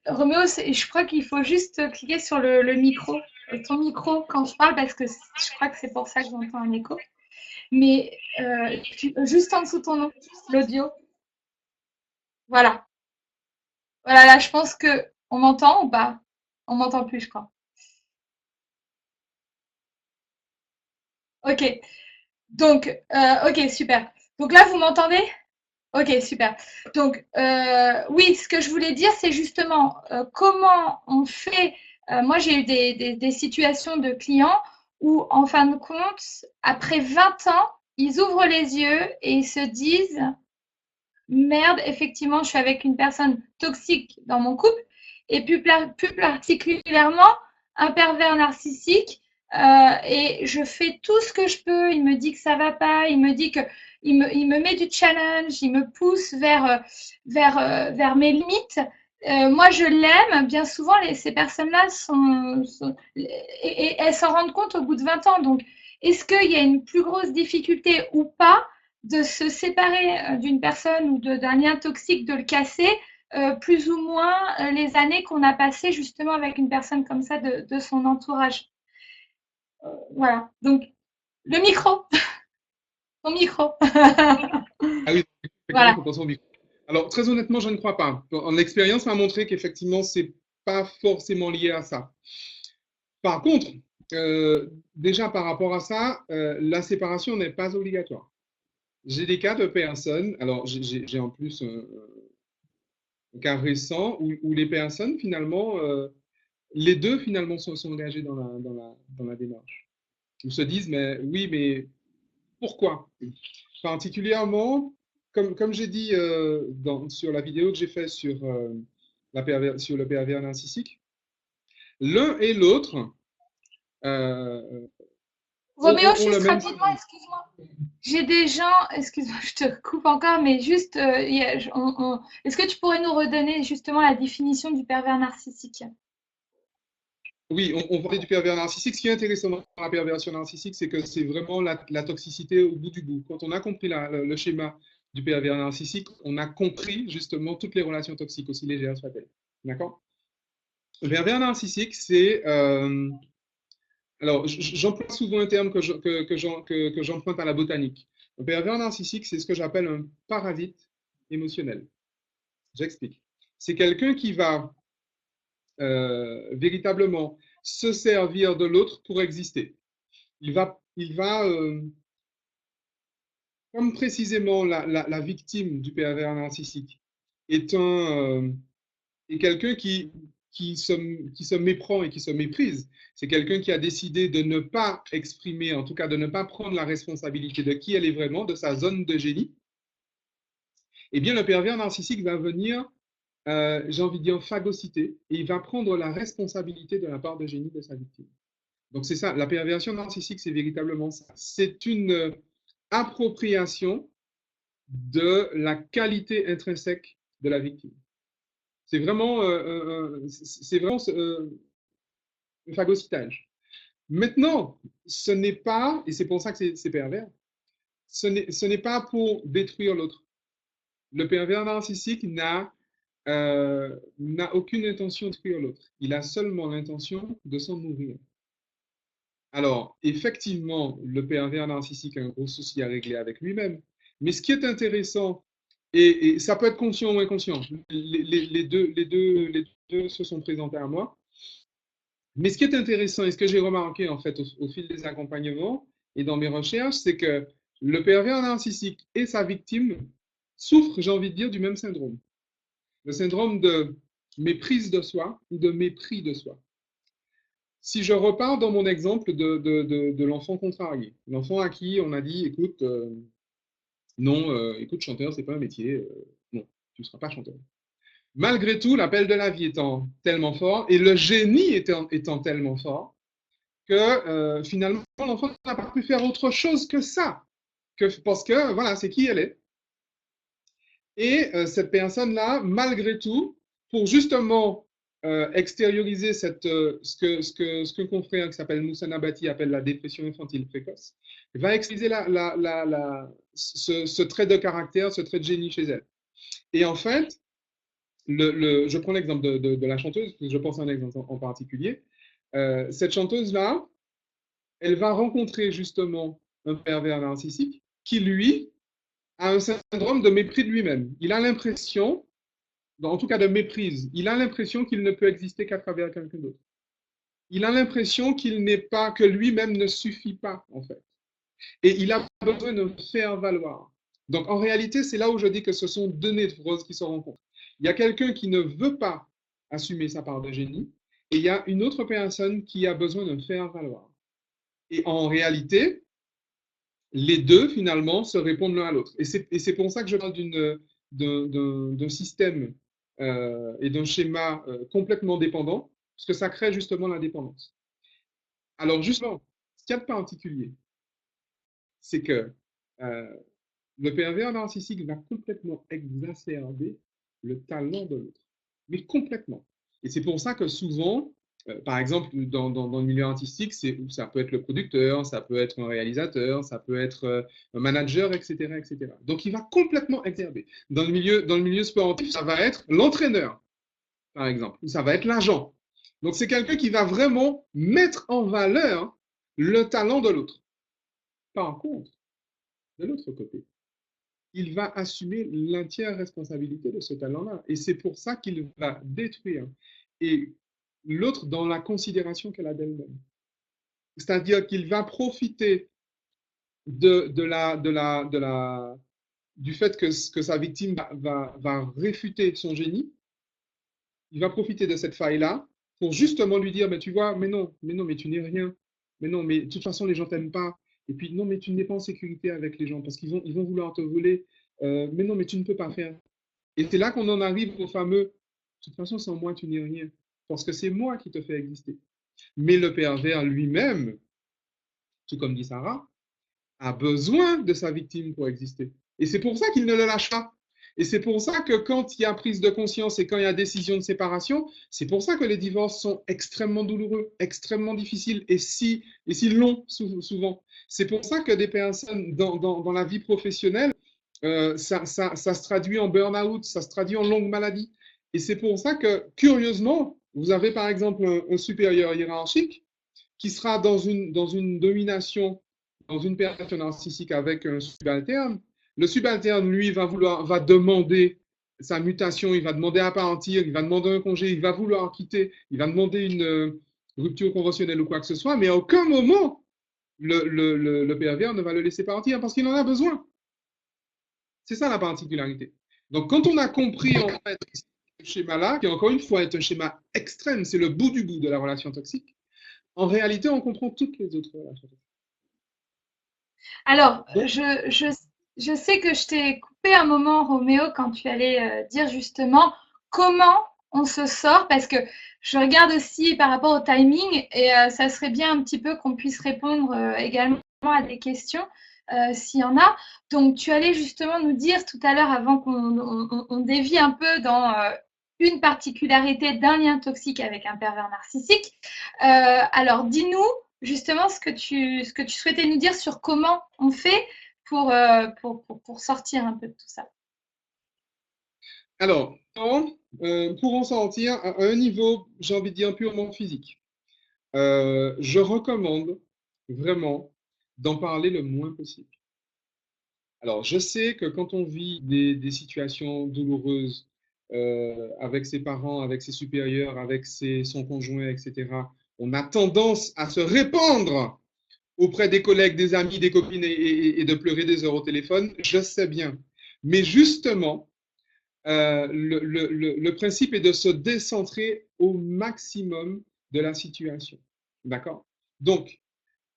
Roméo, je crois qu'il faut juste cliquer sur le micro, ton micro quand je parle, parce que je crois que c'est pour ça que j'entends un écho. Mais juste en dessous de ton nom, l'audio. Voilà. Voilà, là, je pense que on m'entend ou pas? On m'entend plus, je crois. Ok. Donc, ok, super. Donc là, vous m'entendez? Ok, super. Donc, oui, ce que je voulais dire, c'est justement comment on fait. Moi, j'ai eu des situations de clients où, en fin de compte, après 20 ans, ils ouvrent les yeux et ils se disent, merde, effectivement, je suis avec une personne toxique dans mon couple et plus particulièrement un pervers narcissique. Et je fais tout ce que je peux. Il me dit que ça va pas. Il me dit que il me met du challenge. Il me pousse vers mes limites. Moi, je l'aime. Bien souvent, ces personnes-là et elles s'en rendent compte au bout de 20 ans. Donc, est-ce qu'il y a une plus grosse difficulté ou pas de se séparer d'une personne ou d'un lien toxique, de le casser, plus ou moins les années qu'on a passées justement avec une personne comme ça de son entourage. Voilà. Donc, le micro, ton micro. Ah oui, effectivement, il Voilà. faut penser au micro. Alors, très honnêtement, je ne crois pas. L'expérience m'a montré qu'effectivement, c'est pas forcément lié à ça. Par contre, déjà par rapport à ça, la séparation n'est pas obligatoire. J'ai des cas de personnes, alors j'ai en plus un cas récent où les personnes, finalement, les deux, finalement, sont engagés dans la démarche. Ils se disent, mais oui, mais pourquoi? Particulièrement, comme j'ai dit sur la vidéo que j'ai faite sur, sur le pervers narcissique, l'un et l'autre, euh, Roméo, ont le juste même rapidement, syndrome. excuse-moi. J'ai des gens, excuse-moi, je te coupe encore, mais juste, est-ce que tu pourrais nous redonner justement la définition du pervers narcissique? Oui, on parlait du pervers narcissique. Ce qui est intéressant dans la perversion narcissique, c'est que c'est vraiment la toxicité au bout du bout. Quand on a compris le schéma du pervers narcissique, on a compris justement toutes les relations toxiques, aussi légères soient-elles. D'accord? Le pervers narcissique, c'est... alors, j'emploie souvent un terme que j'emprunte à la botanique. Le pervers narcissique, c'est ce que j'appelle un parasite émotionnel. J'explique. C'est quelqu'un qui va véritablement se servir de l'autre pour exister. Il va comme précisément la victime du pervers narcissique est est quelqu'un qui se méprend et qui se méprise. C'est quelqu'un qui a décidé de ne pas exprimer, en tout cas de ne pas prendre la responsabilité de qui elle est vraiment, de sa zone de génie. Eh bien, le pervers narcissique va venir, j'ai envie de dire, phagocyter, et il va prendre la responsabilité de la part de génie de sa victime. Donc c'est ça, la perversion narcissique, c'est véritablement ça. C'est une appropriation de la qualité intrinsèque de la victime. C'est vraiment un phagocytage. Maintenant, ce n'est pas, et c'est pour ça que c'est pervers, ce n'est pas pour détruire l'autre. Le pervers narcissique n'a aucune intention de détruire l'autre. Il a seulement l'intention de s'en nourrir. Alors, effectivement, le pervers narcissique a un gros souci à régler avec lui-même. Mais ce qui est intéressant, et ça peut être conscient ou inconscient, les deux se sont présentés à moi. Mais ce qui est intéressant et ce que j'ai remarqué en fait au fil des accompagnements et dans mes recherches, c'est que le pervers narcissique et sa victime souffrent, j'ai envie de dire, du même syndrome. Le syndrome de méprise de soi ou de mépris de soi. Si je repars dans mon exemple de l'enfant contrarié, l'enfant à qui on a dit, écoute, non, écoute, chanteur, c'est pas un métier, non, tu ne seras pas chanteur. Malgré tout, l'appel de la vie étant tellement fort et le génie étant tellement fort que finalement, l'enfant n'a pas pu faire autre chose que ça, parce que voilà, c'est qui elle est. Et cette personne-là, malgré tout, pour justement extérioriser ce qu'un confrère qui s'appelle Moussa Nabati appelle la dépression infantile précoce, va extérioriser ce trait de caractère, ce trait de génie chez elle. Et en fait, je prends l'exemple de la chanteuse, parce que je pense à un exemple en particulier. Cette chanteuse-là, elle va rencontrer justement un pervers narcissique qui, lui, a un syndrome de mépris de lui-même. Il a l'impression, en tout cas de méprise, il a l'impression qu'il ne peut exister qu'à travers quelqu'un d'autre. Il a l'impression qu'il n'est pas, que lui-même ne suffit pas, en fait. Et il a besoin de faire valoir. Donc en réalité, c'est là où je dis que ce sont deux névroses qui se rencontrent. Il y a quelqu'un qui ne veut pas assumer sa part de génie, et il y a une autre personne qui a besoin de faire valoir. Et en réalité, les deux, finalement, se répondent l'un à l'autre. Et c'est pour ça que je parle d'un système et d'un schéma complètement dépendant, parce que ça crée justement la dépendance. Alors, justement, ce qu'il y a de particulier, c'est que euh, le pervers narcissique va complètement exacerber le talent de l'autre. Mais complètement. Et c'est pour ça que souvent, par exemple, dans le milieu artistique, ça peut être le producteur, ça peut être un réalisateur, ça peut être un manager, etc., etc. Donc, il va complètement exacerber. Dans le milieu sportif, ça va être l'entraîneur, par exemple, ou ça va être l'agent. Donc, c'est quelqu'un qui va vraiment mettre en valeur le talent de l'autre. Par contre, de l'autre côté, il va assumer l'entière responsabilité de ce talent-là. Et c'est pour ça qu'il va détruire et l'autre dans la considération qu'elle a d'elle-même. C'est-à-dire qu'il va profiter du fait que sa victime va réfuter son génie. Il va profiter de cette faille-là pour justement lui dire, mais tu vois, mais non, mais tu n'es rien. Mais non, mais de toute façon, les gens t'aiment pas. Et puis, non, mais tu n'es pas en sécurité avec les gens parce ils vont vouloir te voler. Mais non, mais tu ne peux pas faire. Et c'est là qu'on en arrive au fameux, de toute façon, sans moi, tu n'es rien. Parce que c'est moi qui te fais exister. Mais le pervers lui-même tout comme dit Sarah, a besoin de sa victime pour exister. Et c'est pour ça qu'il ne le lâche pas. Et c'est pour ça que quand il y a prise de conscience et quand il y a décision de séparation, c'est pour ça que les divorces sont extrêmement douloureux, extrêmement difficiles et si longs souvent. C'est pour ça que des personnes dans la vie professionnelle, ça se traduit en burn-out, ça se traduit en longue maladie. Et c'est pour ça que, curieusement, vous avez par exemple un supérieur hiérarchique qui sera dans une domination, dans une perversion narcissique avec un subalterne. Le subalterne, lui, va demander sa mutation, il va demander à partir, il va demander un congé, il va vouloir quitter, il va demander une rupture conventionnelle ou quoi que ce soit, mais à aucun moment le pervers ne va le laisser partir parce qu'il en a besoin. C'est ça la particularité. Donc, quand on a compris en fait ce schéma-là, qui encore une fois est un schéma extrême, c'est le bout du bout de la relation toxique, en réalité, on comprend toutes les autres relations. Alors, Donc, je sais que je t'ai coupé un moment, Roméo, quand tu allais dire justement comment on se sort, parce que je regarde aussi par rapport au timing et ça serait bien un petit peu qu'on puisse répondre également à des questions s'il y en a. Donc, tu allais justement nous dire tout à l'heure, avant qu'on dévie un peu dans une particularité d'un lien toxique avec un pervers narcissique. Alors, dis-nous justement ce que tu souhaitais nous dire sur comment on fait pour sortir un peu de tout ça. alors, pour en sortir à un niveau, j'ai envie de dire purement physique, je recommande vraiment d'en parler le moins possible. Alors, je sais que quand on vit des situations douloureuses avec ses parents, avec ses supérieurs, avec son conjoint, etc., on a tendance à se répandre auprès des collègues, des amis, des copines et de pleurer des heures au téléphone. Je sais bien. Mais justement, le principe est de se décentrer au maximum de la situation. D'accord? Donc,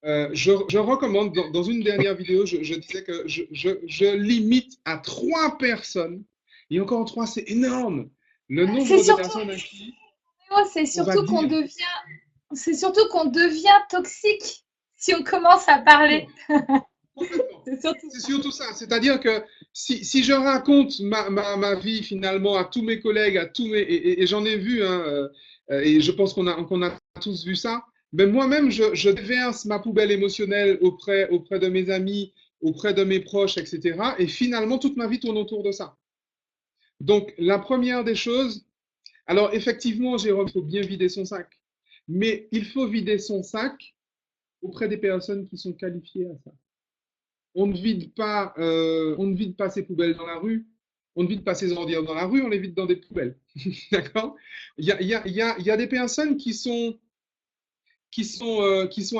je recommande, dans une dernière vidéo, je disais que je limite à 3 personnes. Et encore 3, c'est énorme. Le C'est nombre de surtout, personnes à qui c'est on va surtout qu'on dire. devient, c'est surtout qu'on devient toxique si on commence à parler. Complètement. C'est surtout C'est ça. surtout ça. C'est-à-dire que si je raconte ma vie finalement à tous mes collègues, à tous mes, et j'en ai vu, hein, et je pense qu'on a tous vu ça, mais moi-même, je déverse ma poubelle émotionnelle auprès de mes amis, auprès de mes proches, etc. Et finalement, toute ma vie tourne autour de ça. Donc, la première des choses, alors effectivement, Jérôme, il faut bien vider son sac. Mais il faut vider son sac auprès des personnes qui sont qualifiées à ça. On ne vide pas ses poubelles dans la rue, on ne vide pas ses ordures dans la rue, on les vide dans des poubelles. D'accord? Il y a des personnes qui sont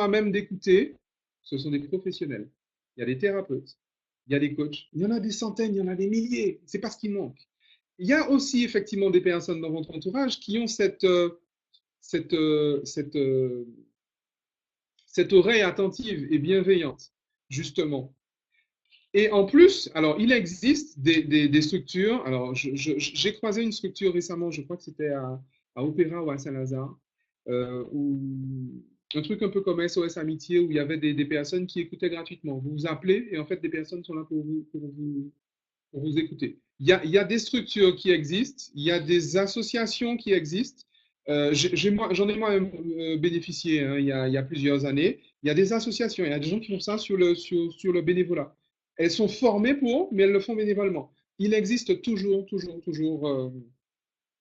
à même d'écouter. Ce sont des professionnels. Il y a des thérapeutes, il y a des coachs. Il y en a des centaines, il y en a des milliers. C'est pas ce qui manque. Il y a aussi effectivement des personnes dans votre entourage qui ont cette, euh, cette, euh, cette oreille attentive et bienveillante, justement. Et en plus, alors il existe des structures. Alors j'ai croisé une structure récemment, je crois que c'était à Opéra ou à Saint-Lazare, où un truc un peu comme SOS Amitié, où il y avait des personnes qui écoutaient gratuitement. Vous vous appelez et en fait des personnes sont là pour vous écouter. Il y a des structures qui existent, il y a des associations qui existent. J'en ai moi bénéficié hein, il y a plusieurs années. Il y a des associations, il y a des gens qui font ça sur le bénévolat. Elles sont formées pour, mais elles le font bénévolement. Il existe toujours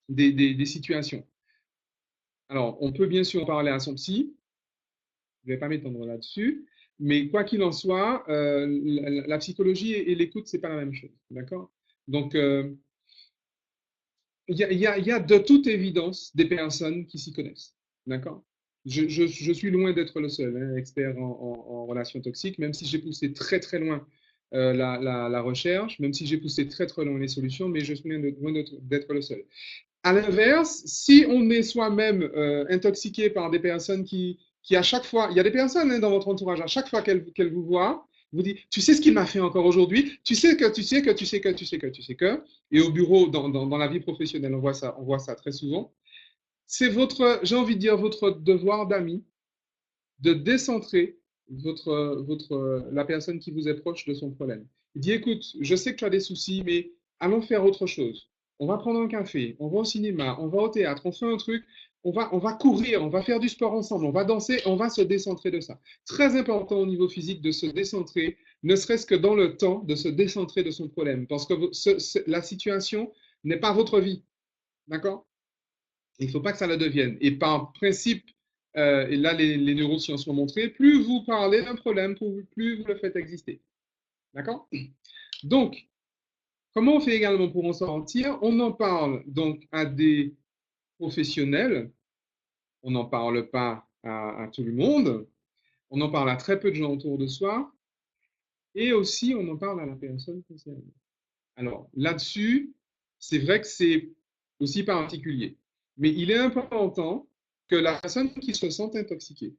des situations. Alors, on peut bien sûr en parler à son psy, je ne vais pas m'étendre là-dessus, mais quoi qu'il en soit, la psychologie et l'écoute, ce n'est pas la même chose. D'accord? Donc, il y a de toute évidence des personnes qui s'y connaissent. D'accord? Je suis loin d'être le seul hein, expert en relations toxiques, même si j'ai poussé très loin la recherche, même si j'ai poussé très loin les solutions, mais je suis loin d'être le seul. À l'inverse, si on est soi-même intoxiqué par des personnes qui à chaque fois, il y a des personnes hein, dans votre entourage, à chaque fois qu'elles vous voient, vous dit, tu sais ce qu'il m'a fait encore aujourd'hui, tu sais que, tu sais que, tu sais que, tu sais que, tu sais que, et au bureau, dans la vie professionnelle, on voit ça très souvent. C'est votre, j'ai envie de dire, votre devoir d'ami de décentrer la personne qui vous est proche de son problème. Il dit, écoute, je sais que tu as des soucis, mais allons faire autre chose. On va prendre un café, on va au cinéma, on va au théâtre, on fait un truc, on va courir, on va faire du sport ensemble, on va danser, on va se décentrer de ça. Très important au niveau physique de se décentrer, ne serait-ce que dans le temps, de se décentrer de son problème. Parce que la situation n'est pas votre vie. D'accord? Il ne faut pas que ça le devienne. Et par principe, et là les neurosciences l'ont montré, plus vous parlez d'un problème, plus vous le faites exister. D'accord? Donc, comment on fait également pour en sortir? On en parle donc à des professionnels, on n'en parle pas à tout le monde, on en parle à très peu de gens autour de soi, et aussi on en parle à la personne concernée. Alors là-dessus, c'est vrai que c'est aussi particulier, mais il est important que la personne qui se sent intoxiquée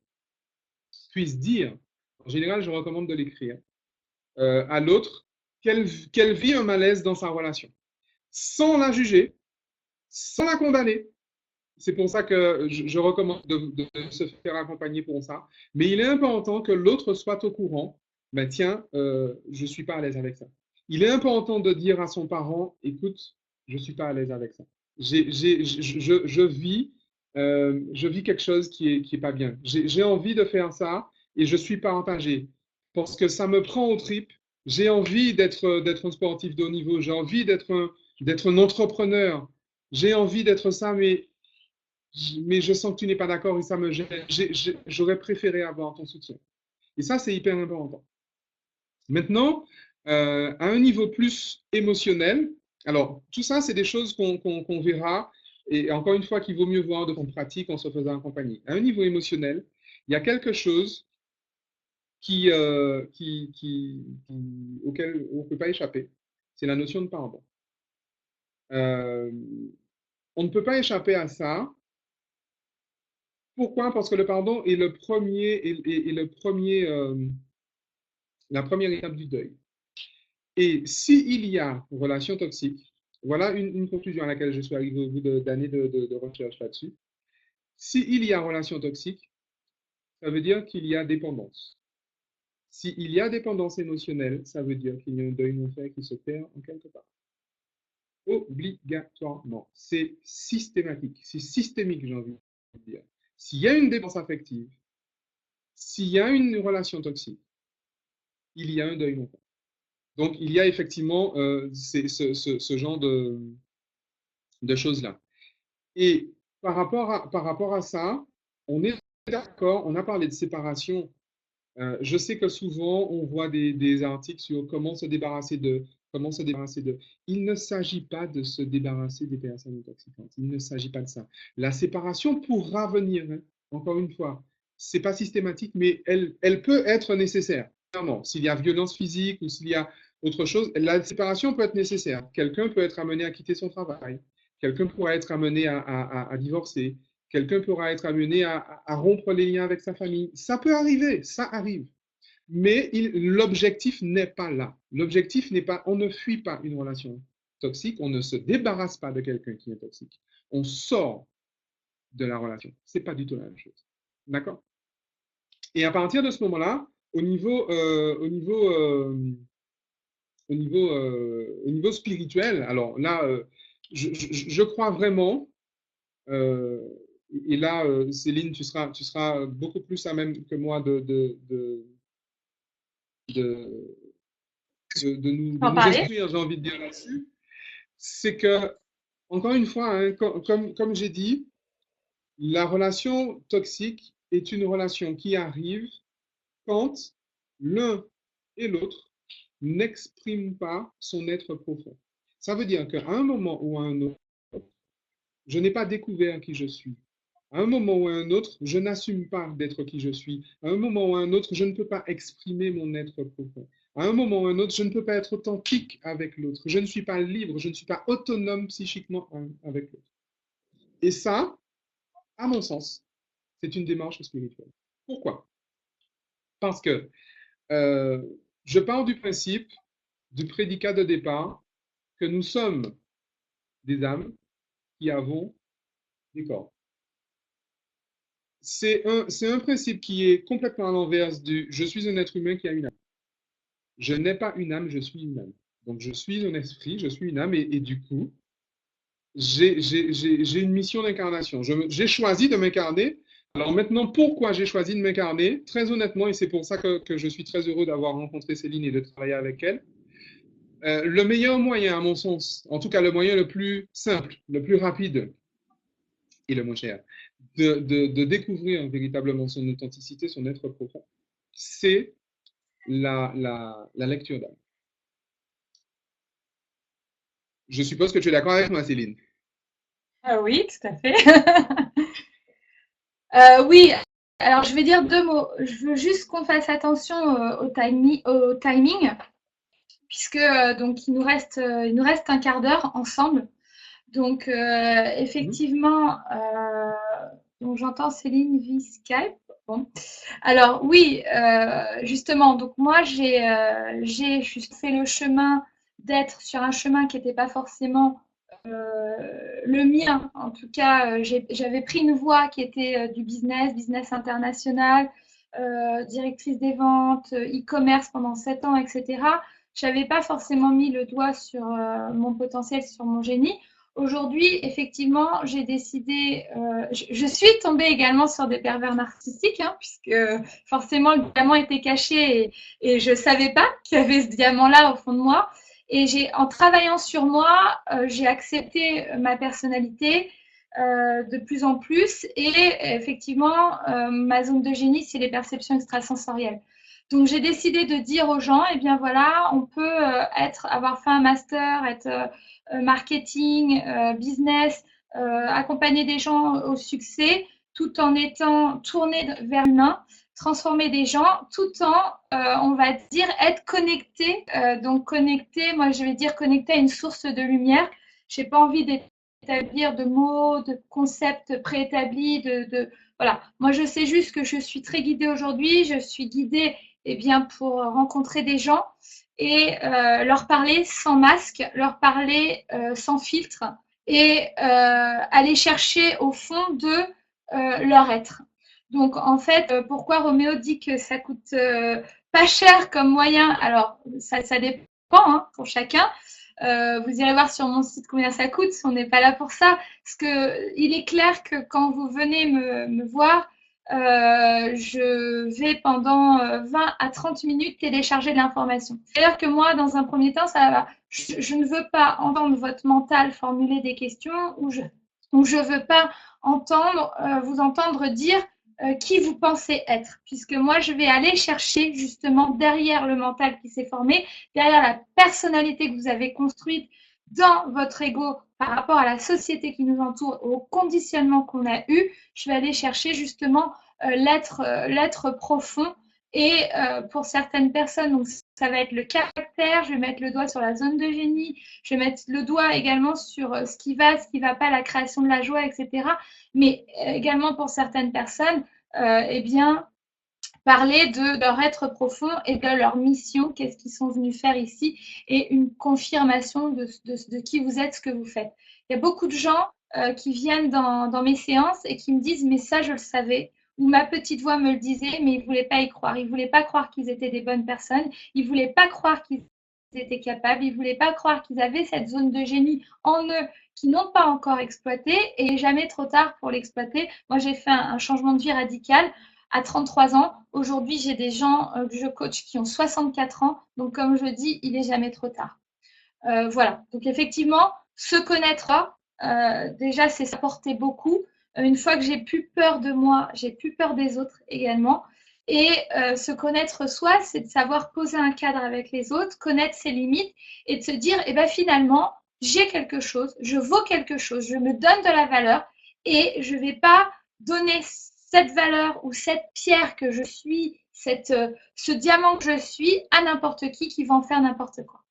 puisse dire, en général je recommande de l'écrire, à l'autre qu'elle vit un malaise dans sa relation, sans la juger, sans la condamner. C'est pour ça que je recommande de se faire accompagner pour ça. Mais il est important que l'autre soit au courant. Ben tiens, je ne suis pas à l'aise avec ça. Il est important de dire à son parent, écoute, je ne suis pas à l'aise avec ça. Je vis quelque chose qui est pas bien. J'ai envie de faire ça et je suis partagé parce que ça me prend aux tripes. J'ai envie d'être un sportif de haut niveau. J'ai envie d'être un entrepreneur. J'ai envie d'être ça, mais je sens que tu n'es pas d'accord et ça me gêne. J'aurais préféré avoir ton soutien. Et ça, c'est hyper important. Maintenant, à un niveau plus émotionnel, alors tout ça, c'est des choses qu'on verra et encore une fois qu'il vaut mieux voir de qu'on pratique en se faisant accompagner. À un niveau émotionnel, il y a quelque chose auquel on ne peut pas échapper. C'est la notion de pardon. Euh, on ne peut pas échapper à ça. Pourquoi? Parce que le pardon est le premier, est le premier, la première étape du deuil. Et s'il y a relation toxique, voilà une conclusion à laquelle je suis arrivé au bout d'années de recherche là-dessus. S'il y a relation toxique, ça veut dire qu'il y a dépendance. S'il y a dépendance émotionnelle, ça veut dire qu'il y a un deuil non fait qui se perd en quelque part. Obligatoirement. C'est systématique, c'est systémique, j'ai envie de dire. S'il y a une dépendance affective, s'il y a une relation toxique, il y a un deuil non fait. Donc, il y a effectivement ce genre de choses-là. Et par rapport à ça, on est d'accord, on a parlé de séparation. Je sais que souvent, on voit des articles sur comment se débarrasser de, comment se débarrasser de. Il ne s'agit pas de se débarrasser des personnes intoxicantes. Il ne s'agit pas de ça. La séparation pourra venir, hein, encore une fois. C'est pas systématique, mais elle peut être nécessaire. Clairement, s'il y a violence physique ou s'il y a autre chose, la séparation peut être nécessaire. Quelqu'un peut être amené à quitter son travail. Quelqu'un pourra être amené à divorcer. Quelqu'un pourra être amené à rompre les liens avec sa famille. Ça peut arriver, ça arrive. Mais l'objectif n'est pas là. L'objectif n'est pas, on ne fuit pas une relation toxique, on ne se débarrasse pas de quelqu'un qui est toxique. On sort de la relation. C'est pas du tout la même chose. D'accord? Et à partir de ce moment-là, au niveau spirituel, alors là, je crois vraiment, euh, et là, Céline, tu seras beaucoup plus à même que moi de, de nous parler? instruire, j'ai envie de dire là-dessus, c'est que, encore une fois, hein, comme j'ai dit, la relation toxique est une relation qui arrive quand l'un et l'autre n'expriment pas son être profond. Ça veut dire qu'à un moment ou à un autre, je n'ai pas découvert qui je suis. À un moment ou à un autre, je n'assume pas d'être qui je suis. À un moment ou à un autre, je ne peux pas exprimer mon être profond. À un moment ou à un autre, je ne peux pas être authentique avec l'autre. Je ne suis pas libre, je ne suis pas autonome psychiquement avec l'autre. Et ça, à mon sens, c'est une démarche spirituelle. Pourquoi? Parce que euh, je pars du principe, du prédicat de départ, que nous sommes des âmes qui avons des corps. c'est un principe qui est complètement à l'inverse du je suis un être humain qui a une âme. Je n'ai pas une âme, je suis une âme. Donc je suis un esprit, je suis une âme, et du coup, j'ai une mission d'incarnation. J'ai choisi de m'incarner. Alors maintenant, pourquoi j'ai choisi de m'incarner? Très honnêtement, et c'est pour ça que je suis très heureux d'avoir rencontré Céline et de travailler avec elle. Le meilleur moyen, à mon sens, en tout cas le moyen le plus simple, le plus rapide et le moins cher, de découvrir véritablement son authenticité, son être profond, c'est la lecture d'âme. Je suppose que tu es d'accord avec moi, Céline. Ah oui, tout à fait. Oui, alors je vais dire deux mots. Je veux juste qu'on fasse attention au timing, puisque donc il nous reste un quart d'heure ensemble. Donc Mhm. effectivement, donc j'entends Céline via Skype. Bon. Alors oui, justement, donc moi j'ai juste fait le chemin d'être sur un chemin qui n'était pas forcément le mien. En tout cas, j'avais pris une voie qui était du business international, directrice des ventes, e-commerce pendant 7 ans, etc. Je n'avais pas forcément mis le doigt sur mon potentiel, sur mon génie. Aujourd'hui, effectivement, j'ai décidé, je suis tombée également sur des pervers narcissiques, hein, puisque forcément le diamant était caché et je ne savais pas qu'il y avait ce diamant-là au fond de moi. Et en travaillant sur moi, j'ai accepté ma personnalité de plus en plus. Et effectivement, ma zone de génie, c'est les perceptions extrasensorielles. Donc j'ai décidé de dire aux gens, eh bien voilà, on peut avoir fait un master, être marketing, business, accompagner des gens au succès, tout en étant tourné vers l'humain, transformer des gens, tout en, on va dire, être connecté. Donc connecté, moi je vais dire connecté à une source de lumière. Je n'ai pas envie d'établir de mots, de concepts préétablis, voilà. Moi je sais juste que je suis très guidée aujourd'hui. Je suis guidée bien, pour rencontrer des gens et leur parler sans masque, leur parler sans filtre et aller chercher au fond de leur être. Donc en fait, pourquoi Roméo dit que ça coûte pas cher comme moyen? Alors ça dépend hein, pour chacun. Vous irez voir sur mon site combien ça coûte. On n'est pas là pour ça. Parce que il est clair que quand vous venez me voir, je vais pendant 20 à 30 minutes télécharger de l'information. C'est-à-dire que moi, dans un premier temps, ça va. Je ne veux pas entendre votre mental formuler des questions ou je veux pas vous entendre dire qui vous pensez être, puisque moi, je vais aller chercher justement derrière le mental qui s'est formé, derrière la personnalité que vous avez construite dans votre ego par rapport à la société qui nous entoure, au conditionnement qu'on a eu, je vais aller chercher justement l'être profond. Et pour certaines personnes, donc ça va être le caractère, je vais mettre le doigt sur la zone de génie, je vais mettre le doigt également sur ce qui va pas, la création de la joie, etc. Mais également pour certaines personnes, eh bien, parler de leur être profond et de leur mission, qu'est-ce qu'ils sont venus faire ici, et une confirmation de qui vous êtes, ce que vous faites. Il y a beaucoup de gens qui viennent dans mes séances et qui me disent mais ça je le savais, ou ma petite voix me le disait, mais ils ne voulaient pas y croire. Ils ne voulaient pas croire qu'ils étaient des bonnes personnes, ils ne voulaient pas croire qu'ils étaient capables, ils ne voulaient pas croire qu'ils avaient cette zone de génie en eux qu'ils n'ont pas encore exploité, et jamais trop tard pour l'exploiter. Moi j'ai fait un changement de vie radical à 33 ans. Aujourd'hui, j'ai des gens que je coach qui ont 64 ans. Donc, comme je dis, il n'est jamais trop tard. Voilà. Donc, effectivement, se connaître, déjà, c'est s'apporter beaucoup. Une fois que j'ai plus peur de moi, j'ai plus peur des autres également. Et se connaître soi, c'est de savoir poser un cadre avec les autres, connaître ses limites et de se dire, eh ben, finalement, j'ai quelque chose, je vaux quelque chose, je me donne de la valeur et je ne vais pas donner cette valeur ou cette pierre que je suis, ce diamant que je suis à n'importe qui va en faire n'importe quoi.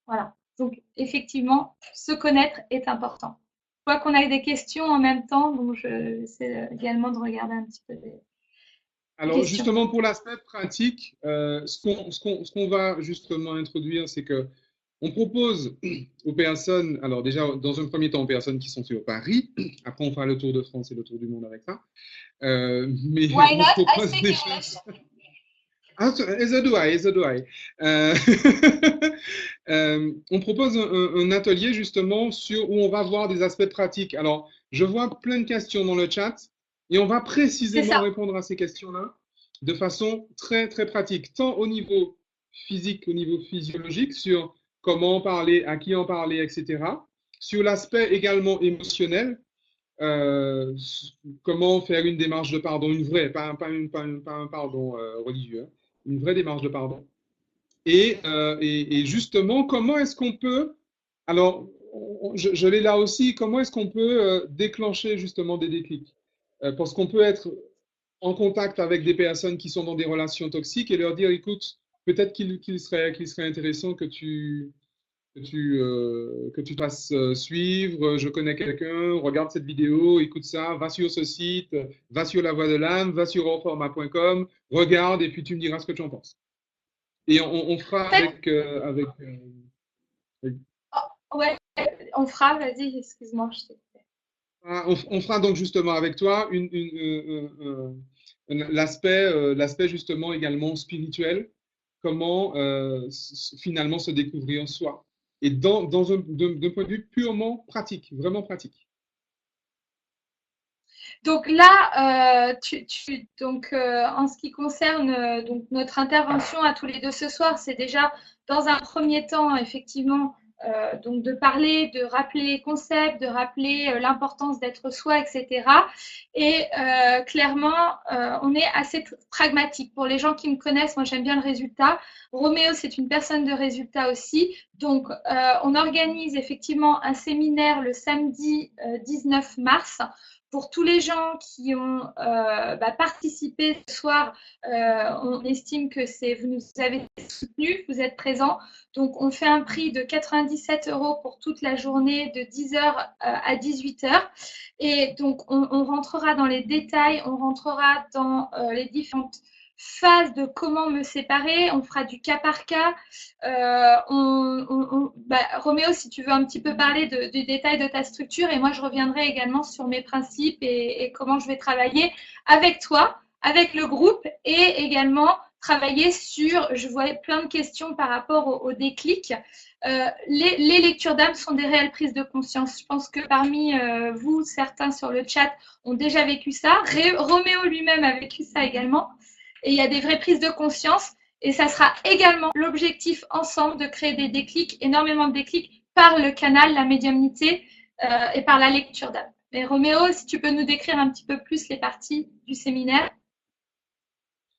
Voilà. Donc, effectivement, se connaître est important. Je vois qu'on a des questions en même temps, donc j'essaie également de regarder un petit peu les Alors questions. justement pour l'aspect pratique, ce qu'on va justement introduire, c'est que On propose aux personnes, alors déjà, dans un premier temps, aux personnes qui sont sur Paris, après on fera le tour de France et le tour du monde avec ça, mais Why on not? I propose speak des English. choses… Ah, so do I, so do I. On propose un atelier justement où on va voir des aspects pratiques. Alors, je vois plein de questions dans le chat et on va C'est précisément ça. répondre à ces questions-là de façon très, très pratique, tant au niveau physique qu'au niveau physiologique, sur comment en parler, à qui en parler, etc. Sur l'aspect également émotionnel, euh, comment faire une démarche de pardon, une vraie, pas un pardon religieux, une vraie démarche de pardon. Et justement, comment est-ce qu'on peut, alors je l'ai là aussi, comment est-ce qu'on peut déclencher justement des déclics? Parce qu'on peut être en contact avec des personnes qui sont dans des relations toxiques et leur dire, écoute, peut-être qu'il serait intéressant que tu fasses suivre, je connais quelqu'un, regarde cette vidéo, écoute ça, va sur ce site, va sur La Voix de l'âme, va sur orforma.com, regarde et puis tu me diras ce que tu en penses. Et on fera En fait, oui. ouais, on fera, vas-y, excuse-moi, je t'ai coupé. On fera donc justement avec toi l'aspect justement également spirituel, comment finalement se découvrir soi. Et d'un point de vue purement pratique, vraiment pratique. Donc là, en ce qui concerne donc notre intervention à tous les deux ce soir, c'est déjà dans un premier temps, effectivement, donc de parler, de rappeler les concepts, de rappeler l'importance d'être soi, etc. Et clairement, on est assez pragmatique. Pour les gens qui me connaissent, moi j'aime bien le résultat. Roméo, c'est une personne de résultat aussi. Donc, on organise effectivement un séminaire le samedi 19 mars. Pour tous les gens qui ont participé ce soir, on estime que vous nous avez soutenus, vous êtes présents. Donc, on fait un prix de 97 € pour toute la journée de 10h à 18h. Et donc, on rentrera dans les détails, on rentrera dans les différentes phases de comment me séparer. On fera du cas par cas. Roméo, si tu veux un petit peu parler du détail de ta structure, et moi je reviendrai également sur mes principes et comment je vais travailler avec toi, avec le groupe, et également travailler sur, je voyais plein de questions par rapport au déclic. Les lectures d'âme sont des réelles prises de conscience. Je pense que parmi vous, certains sur le chat ont déjà vécu ça. Roméo lui-même a vécu ça également. Et il y a des vraies prises de conscience. Et ça sera également l'objectif ensemble de créer des déclics, énormément de déclics par le canal, la médiumnité et par la lecture d'âme. Mais Roméo, si tu peux nous décrire un petit peu plus les parties du séminaire.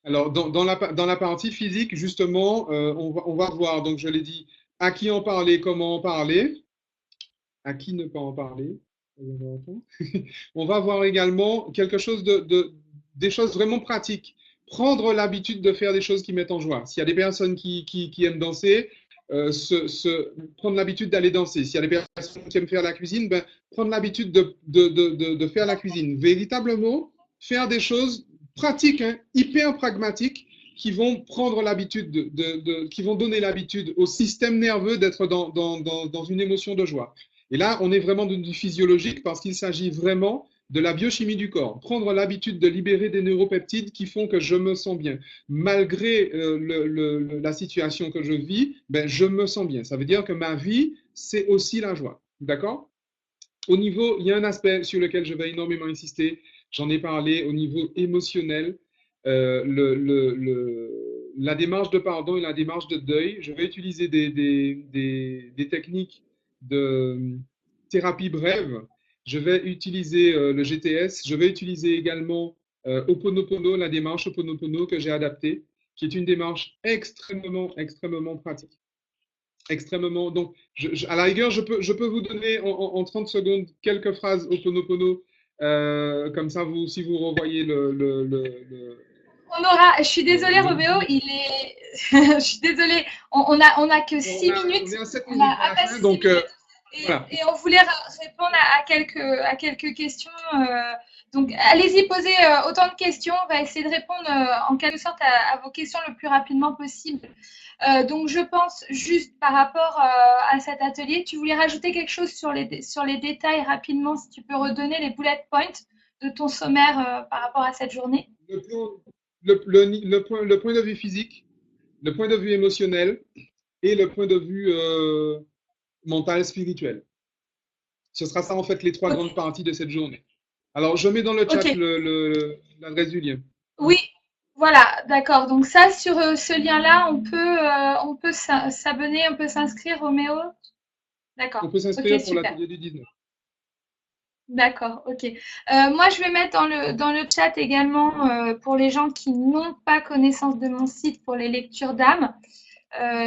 Alors, dans la partie physique, justement, on va voir, donc je l'ai dit, à qui en parler, comment en parler, à qui ne pas en parler. On va voir également quelque chose des choses vraiment pratiques. Prendre l'habitude de faire des choses qui mettent en joie. S'il y a des personnes qui aiment danser, prendre l'habitude d'aller danser. S'il y a des personnes qui aiment faire la cuisine, ben, prendre l'habitude de faire la cuisine. Véritablement, faire des choses pratiques, hein, hyper pragmatiques, qui vont prendre l'habitude qui vont donner l'habitude au système nerveux d'être dans une émotion de joie. Et là, on est vraiment dans du physiologique parce qu'il s'agit vraiment de la biochimie du corps. Prendre l'habitude de libérer des neuropeptides qui font que je me sens bien. Malgré la situation que je vis, ben, je me sens bien. Ça veut dire que ma vie, c'est aussi la joie. D'accord? Au niveau, il y a un aspect sur lequel je vais énormément insister. J'en ai parlé au niveau émotionnel. La démarche de pardon et la démarche de deuil. Je vais utiliser des techniques de thérapie brève. Je vais utiliser le GTS. Je vais utiliser également Ho'oponopono, la démarche Ho'oponopono que j'ai adaptée, qui est une démarche extrêmement pratique. Extrêmement. Donc, à la rigueur, je peux vous donner en 30 secondes quelques phrases Ho'oponopono. Comme ça, si vous revoyez Je suis désolée, Roméo, je suis désolée, on a que 6 minutes. On est à 7 minutes à la fin, donc voilà. Et on voulait répondre à quelques questions Donc, allez-y, posez autant de questions. On va essayer de répondre en quelque sorte à vos questions le plus rapidement possible. Donc, je pense juste par rapport à cet atelier, tu voulais rajouter quelque chose sur les détails rapidement, si tu peux redonner les bullet points de ton sommaire par rapport à cette journée. Le point de vue physique, le point de vue émotionnel et le point de vue mental, spirituel. Ce sera ça en fait les trois Ok. grandes parties de cette journée. Alors, je mets dans le chat Ok. l'adresse du lien. Oui, voilà, d'accord. Donc ça, sur ce lien-là, on peut s'abonner, on peut s'inscrire, Roméo. On D'accord. peut Ok, s'inscrire pour super. l'atelier du 19. D'accord, ok. Moi, je vais mettre dans le chat également pour les gens qui n'ont pas connaissance de mon site pour les lectures d'âme.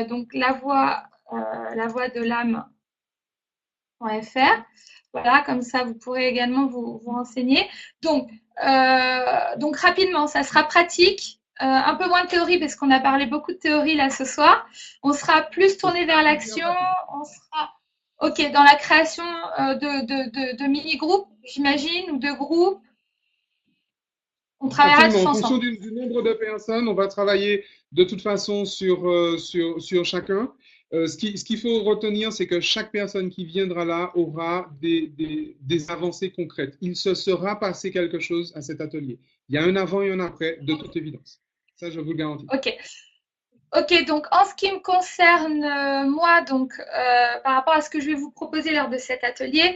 Donc la voix de l'âme.fr. Voilà, comme ça, vous pourrez également vous renseigner. Donc rapidement, ça sera pratique. Un peu moins de théorie parce qu'on a parlé beaucoup de théorie là ce soir. On sera plus Ce tourné sera vers hyper l'action. pratique. On sera OK dans la création de mini-groupes, j'imagine, ou de groupes. On travaillera Absolument. tous En fonction ensemble. du nombre de personnes, on va travailler de toute façon sur chacun. Ce qu'il faut retenir, c'est que chaque personne qui viendra là aura des avancées concrètes. Il se sera passé quelque chose à cet atelier. Il y a un avant et un après, de toute évidence. Ça, je vous le garantis. OK. Ok, donc en ce qui me concerne, moi, par rapport à ce que je vais vous proposer lors de cet atelier,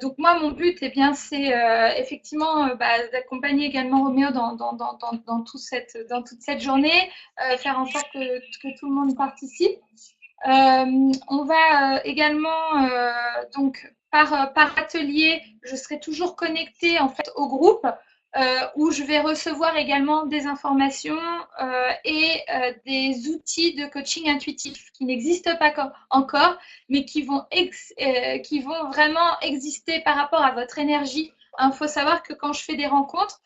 donc moi, mon but, eh bien, c'est effectivement d'accompagner également Roméo dans toute cette journée, faire en sorte que tout le monde participe. On va également, par atelier, je serai toujours connectée en fait au groupe où je vais recevoir également des informations et des outils de coaching intuitif qui n'existent pas encore, mais qui vont vraiment exister par rapport à votre énergie. Il faut savoir que quand je fais des rencontres,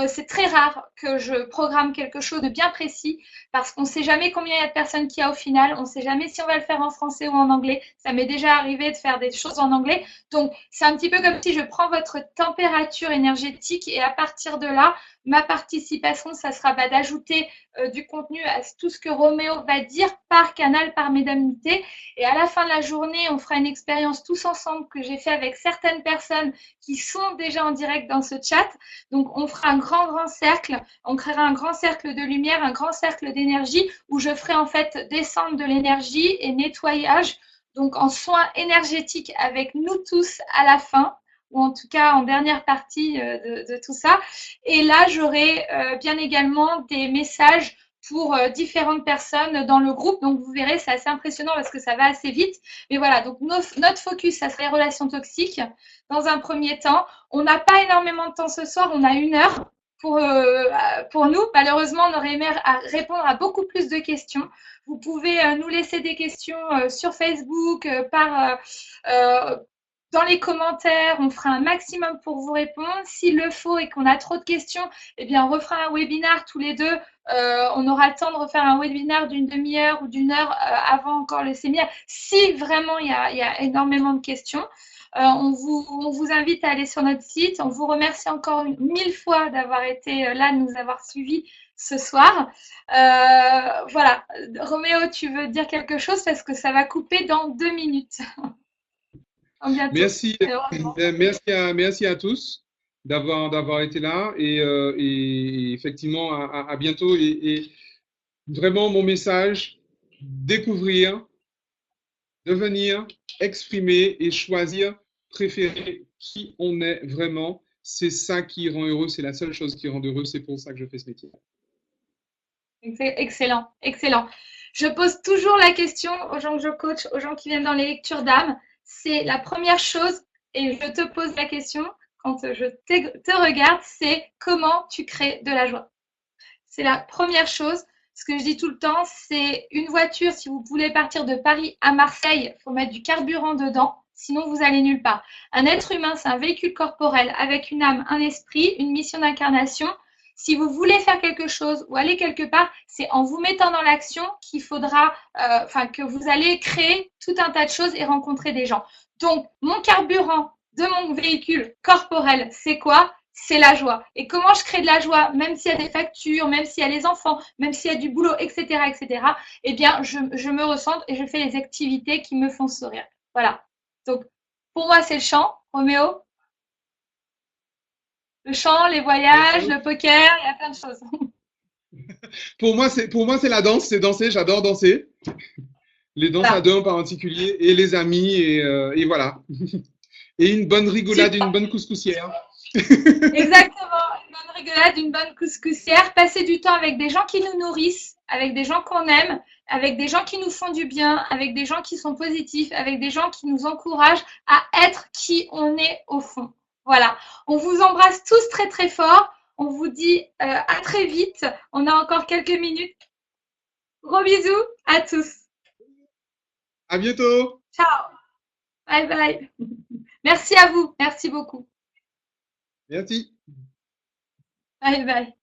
c'est très rare que je programme quelque chose de bien précis parce qu'on ne sait jamais combien il y a de personnes qu'il y a au final, on ne sait jamais si on va le faire en français ou en anglais. Ça m'est déjà arrivé de faire des choses en anglais. Donc, c'est un petit peu comme si je prends votre température énergétique et à partir de là, ma participation, ça sera d'ajouter du contenu à tout ce que Roméo va dire par canal, par médiumnité. Et à la fin de la journée, on fera une expérience tous ensemble que j'ai fait avec certaines personnes qui sont déjà en direct dans ce chat. Donc, on fera un grand cercle. On créera un grand cercle de lumière, un grand cercle d'énergie où je ferai en fait descendre de l'énergie et nettoyage. Donc, en soins énergétiques avec nous tous à la fin, ou en tout cas en dernière partie de tout ça. Et là, j'aurai bien également des messages pour différentes personnes dans le groupe. Donc, vous verrez, c'est assez impressionnant parce que ça va assez vite. Mais voilà, donc notre focus, ça serait les relations toxiques dans un premier temps. On n'a pas énormément de temps ce soir, on a 1 heure pour nous. Malheureusement, on aurait aimé répondre à beaucoup plus de questions. Vous pouvez nous laisser des questions sur Facebook, dans les commentaires. On fera un maximum pour vous répondre. S'il le faut et qu'on a trop de questions, eh bien, on refera un webinaire tous les deux. On aura le temps de refaire un webinaire d'une demi-heure ou d'1 heure avant encore le séminaire, si vraiment il y a énormément de questions. On vous invite à aller sur notre site. On vous remercie encore 1000 fois d'avoir été là, de nous avoir suivis ce soir. Voilà. Roméo, tu veux dire quelque chose parce que ça va couper dans 2 minutes. À bientôt. Merci, merci à tous d'avoir été là et effectivement à bientôt. Et vraiment, mon message, découvrir, devenir, exprimer et choisir, préférer qui on est vraiment. C'est ça qui rend heureux, c'est la seule chose qui rend heureux. C'est pour ça que je fais ce métier. Excellent, excellent. Je pose toujours la question aux gens que je coach, aux gens qui viennent dans les lectures d'âme. C'est la première chose, et je te pose la question quand je te regarde, c'est comment tu crées de la joie. C'est la première chose. Ce que je dis tout le temps, c'est une voiture, si vous voulez partir de Paris à Marseille, il faut mettre du carburant dedans, sinon vous allez nulle part. Un être humain, c'est un véhicule corporel avec une âme, un esprit, une mission d'incarnation. Si vous voulez faire quelque chose ou aller quelque part, c'est en vous mettant dans l'action qu'il faudra, que vous allez créer tout un tas de choses et rencontrer des gens. Donc, mon carburant de mon véhicule corporel, c'est quoi? c'est la joie. Et comment je crée de la joie, même s'il y a des factures, même s'il y a les enfants, même s'il y a du boulot, etc., eh bien, je me ressens et je fais les activités qui me font sourire. Voilà. Donc, pour moi, c'est le chant, Roméo. Le chant, les voyages, le poker, il y a plein de choses. Pour moi, c'est la danse, c'est danser. J'adore danser. Les danses à Voilà. deux en particulier et les amis et voilà. Et une bonne rigolade, une Super. bonne couscoussière. Exactement. Une bonne rigolade, une bonne couscoussière. Passer du temps avec des gens qui nous nourrissent, avec des gens qu'on aime, avec des gens qui nous font du bien, avec des gens qui sont positifs, avec des gens qui nous encouragent à être qui on est au fond. Voilà. On vous embrasse tous très très fort. On vous dit à très vite. On a encore quelques minutes. Gros bisous à tous. À bientôt. Ciao. Bye bye. Merci à vous. Merci beaucoup. Merci. Bye bye.